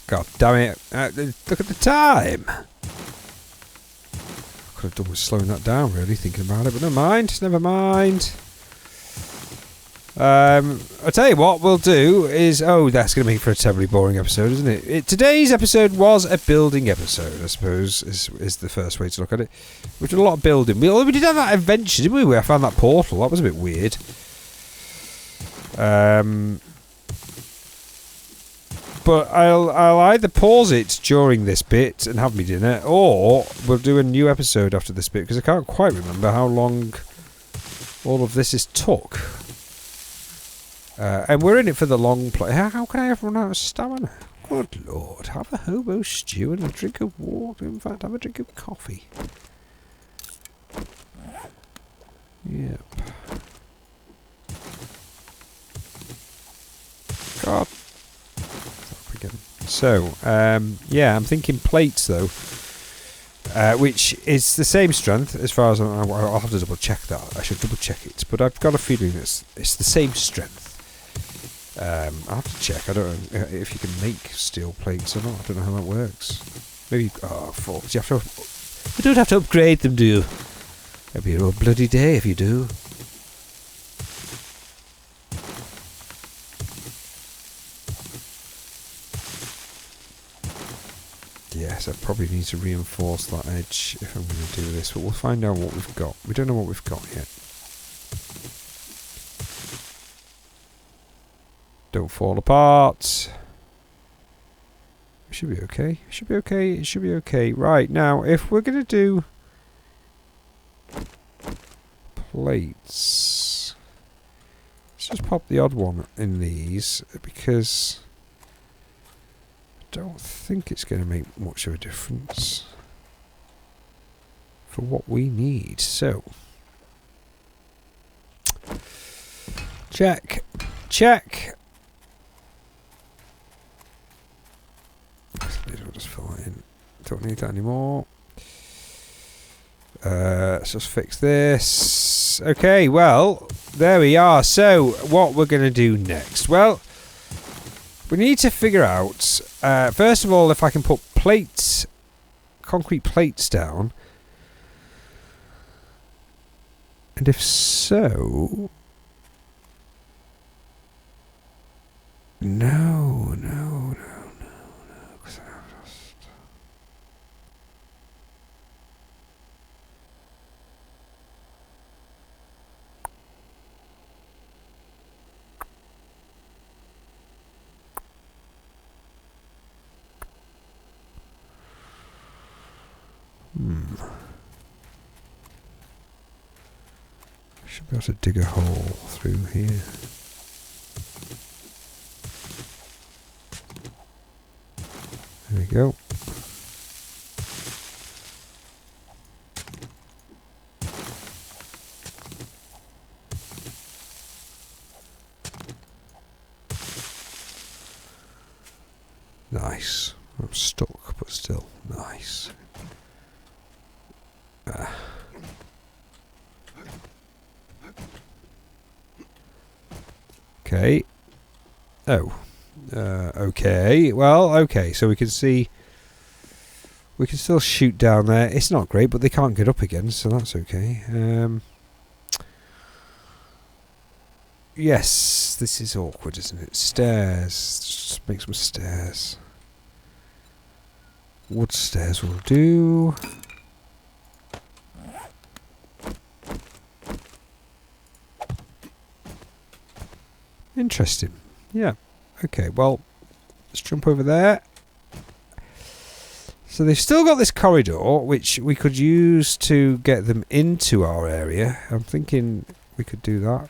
God damn it. Look at the time. I could have done with slowing that down, really, thinking about it, but never mind. Never mind. I'll tell you what we'll do is... Oh, that's going to make for a terribly boring episode, isn't it? Today's episode was a building episode, I suppose, is the first way to look at it. We did a lot of building. We did have that adventure, didn't we? Where I found that portal. That was a bit weird. But I'll either pause it during this bit and have me dinner, or we'll do a new episode after this bit, because I can't quite remember how long all of this has took. And we're in it for the long play. How can I ever run out of stamina? Good lord. Have a hobo stew and a drink of water. In fact, have a drink of coffee. Yep. God. So, yeah, I'm thinking plates, though. Which is the same strength, as far as I'll have to double check that. I should double check it. But I've got a feeling it's the same strength. I'll have to check. I don't know if you can make steel plates or not. I don't know how that works. Maybe... Oh, fuck. You don't have to upgrade them, do you? It'll be a real bloody day if you do. Yes, I probably need to reinforce that edge if I'm going to do this, but we'll find out what we've got. We don't know what we've got yet. Don't fall apart. It should be okay. It should be okay. It should be okay. Right, now, if we're going to do plates, let's just pop the odd one in these, because I don't think it's going to make much of a difference for what we need. So, check. Check. We'll just fill that in. Don't need that anymore. Let's just fix this. Okay, well, there we are. So, what we're going to do next? Well, we need to figure out, first of all, if I can put plates, concrete plates down. And if so... No. 'Cause I've just... I should be able to dig a hole through here. There we go. Nice. I'm stuck, but still nice. Okay. Oh. Okay. Well, okay. So we can see... We can still shoot down there. It's not great, but they can't get up again, so that's okay. Yes, this is awkward, isn't it? Stairs. Just make some stairs. Wood stairs will do. Interesting. Yeah. Okay, well, let's jump over there. So they've still got this corridor, which we could use to get them into our area. I'm thinking we could do that.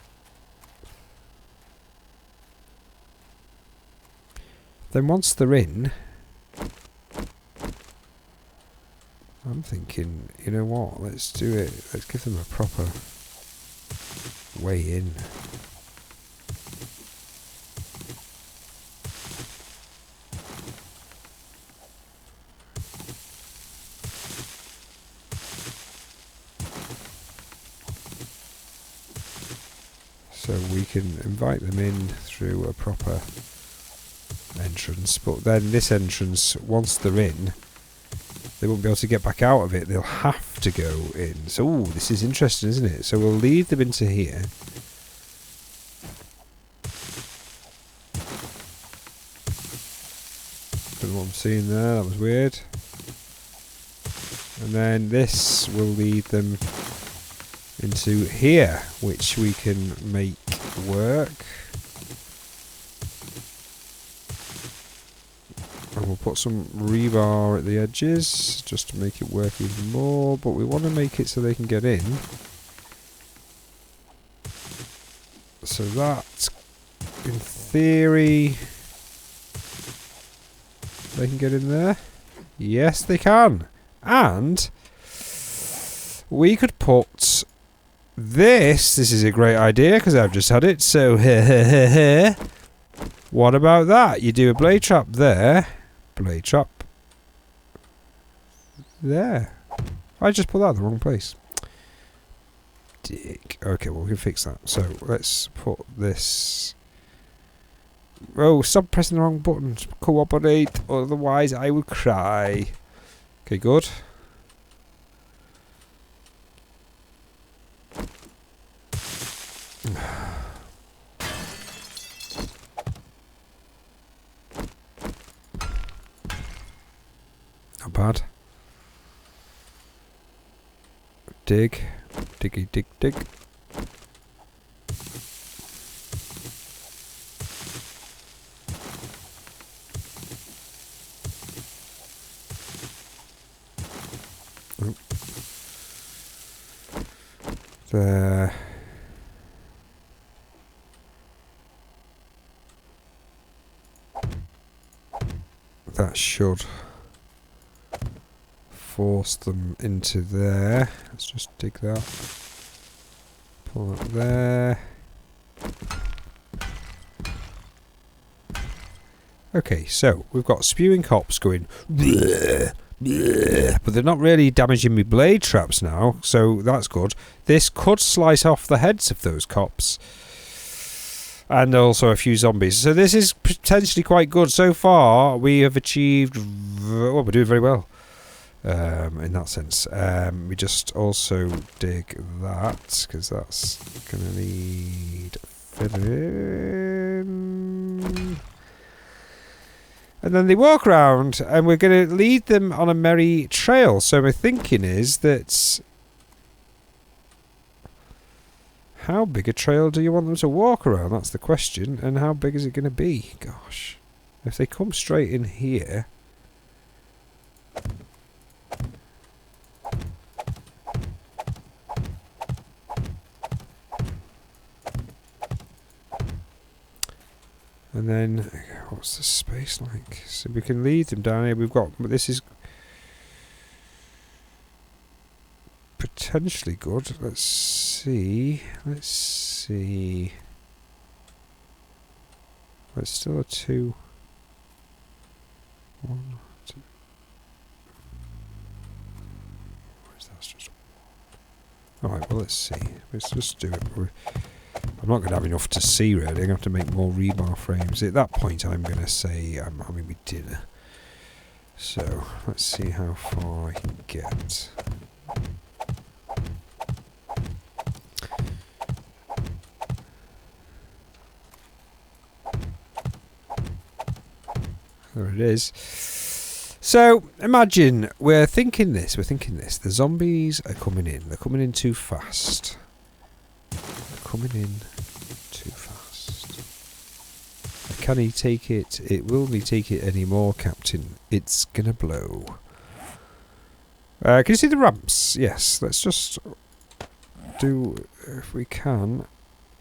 Then once they're in, I'm thinking, you know what, let's do it. Let's give them a proper way in. So we can invite them in through a proper entrance, but then this entrance, once they're in, they won't be able to get back out of it. They'll have to go in. So, ooh, this is interesting, isn't it? So we'll lead them into here. Don't know what I'm seeing there. That was weird. And then this will lead them into here, which we can make work. And we'll put some rebar at the edges just to make it work even more, but we want to make it so they can get in. So that, in theory, they can get in there. Yes, they can. And we could put this is a great idea because I've just had it. So what about that? You do a blade trap there. Blade trap there. I just put that in the wrong place. Dick. Okay, well we can fix that. So let's put this. Oh, stop pressing the wrong button. Cooperate, otherwise I will cry. Okay, good. Not bad. Dig. Diggy dig dig. Oh. There. That should force them into there. Let's just dig that. Pull that there. Okay, so we've got spewing cops going, bleh, bleh, but they're not really damaging me blade traps now, so that's good. This could slice off the heads of those cops. And also a few zombies. So this is potentially quite good. So far, we have achieved... Well, we're doing very well. In that sense. We just also dig that, because that's going to need filling. And then they walk around, and we're going to lead them on a merry trail. So my thinking is that... How big a trail do you want them to walk around? That's the question. And how big is it going to be? Gosh. If they come straight in here... And then, what's the space like? So we can lead them down here. We've got... This is... potentially good. Let's see. Let's see. It's still a 2. 1, 2. Where's that? Just... Alright, well, let's see. Let's just do it. I'm not going to have enough to see, really. I'm going to have to make more rebar frames. At that point, I'm going to say I'm having my dinner. So, let's see how far I can get. There it is. So, imagine, we're thinking this. The zombies are coming in. They're coming in too fast. Can he take it? Will he take it anymore, Captain? It's gonna blow. Can you see the ramps? Yes, let's just do, if we can,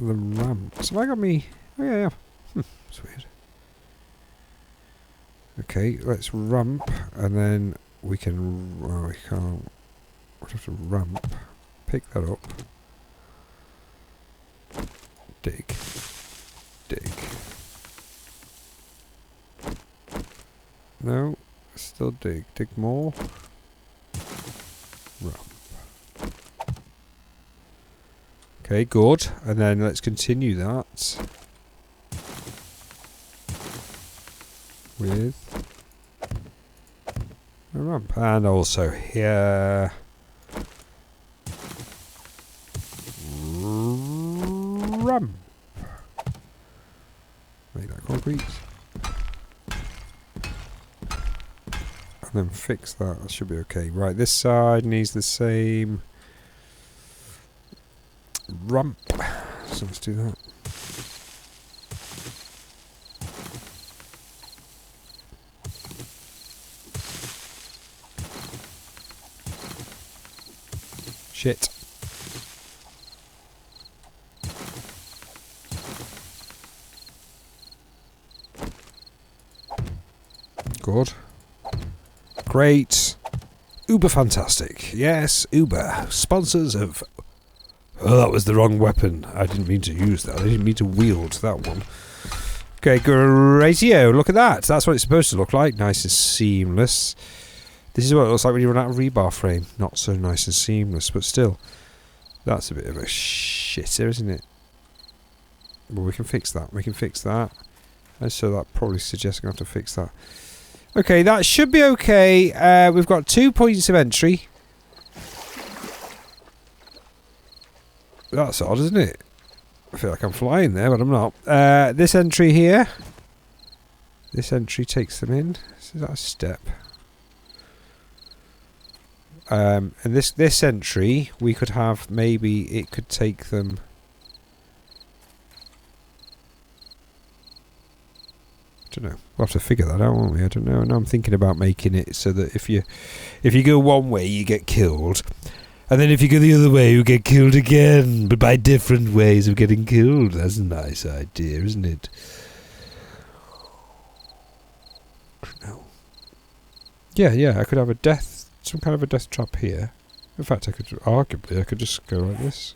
the ramps. Have I got me? Oh yeah, yeah. That's weird. Okay, let's ramp, and then we can, well, we can't, we'll have to ramp, pick that up, dig, dig. No, still dig, dig more, ramp. Okay, good, and then let's continue that with a ramp, and also here ramp. Make that concrete, and then fix that. That should be okay. Right, this side needs the same ramp, so let's do that. Shit. Good. Great. Uber fantastic. Yes, Uber. Sponsors of... Oh, that was the wrong weapon. I didn't mean to use that. I didn't mean to wield that one. Okay, greatio. Look at that. That's what it's supposed to look like. Nice and seamless. This is what it looks like when you run out of rebar frame. Not so nice and seamless, but still. That's a bit of a shitter, isn't it? Well, we can fix that. We can fix that. And so that probably suggests I'm going to have to fix that. Okay, that should be okay. We've got 2 points of entry. That's odd, isn't it? I feel like I'm flying there, but I'm not. This entry here. This entry takes them in. So that's a step. And this entry, we could have, maybe it could take them... I don't know. We'll have to figure that out, won't we? I don't know. And I'm thinking about making it so that if you go one way, you get killed. And then if you go the other way, you get killed again. But by different ways of getting killed. That's a nice idea, isn't it? No. Yeah, I could have a death... some kind of a death trap here. In fact, I could just go like this.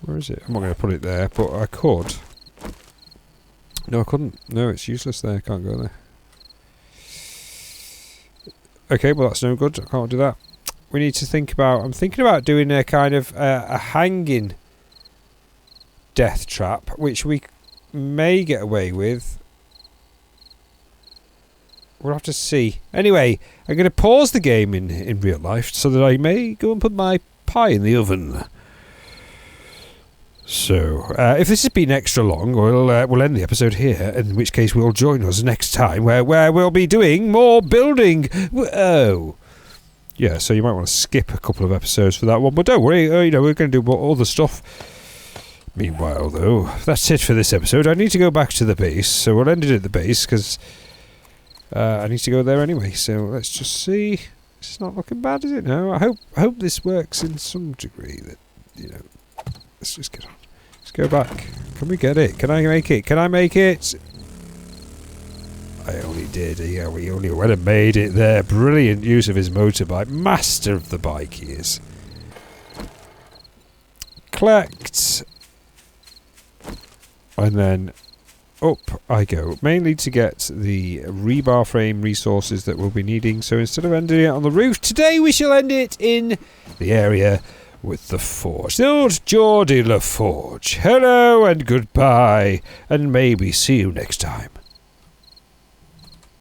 Where is it? I'm not going to put it there, but I could. No, I couldn't. No, it's useless there. I can't go there. Okay, well that's no good. I can't do that. We need to think about... I'm thinking about doing a kind of a hanging death trap, which we may get away with. We'll have to see. Anyway, I'm going to pause the game in real life so that I may go and put my pie in the oven. So, if this has been extra long, we'll end the episode here, in which case we'll join us next time, where we'll be doing more building. Oh. Yeah, so you might want to skip a couple of episodes for that one, but don't worry, we're going to do other stuff. Meanwhile, though, that's it for this episode. I need to go back to the base, so we'll end it at the base, because... I need to go there anyway, so let's just see. It's not looking bad, is it? No, I hope this works in some degree. That let's just get on. Let's go back. Can we get it? Can I make it? Can I make it? I only did. Yeah, we only went and made it there. Brilliant use of his motorbike. Master of the bike he is. Collect. And then... up I go, mainly to get the rebar frame resources that we'll be needing. So instead of ending it on the roof, today we shall end it in the area with the forge. The old Geordie La Forge. Hello and goodbye, and maybe see you next time.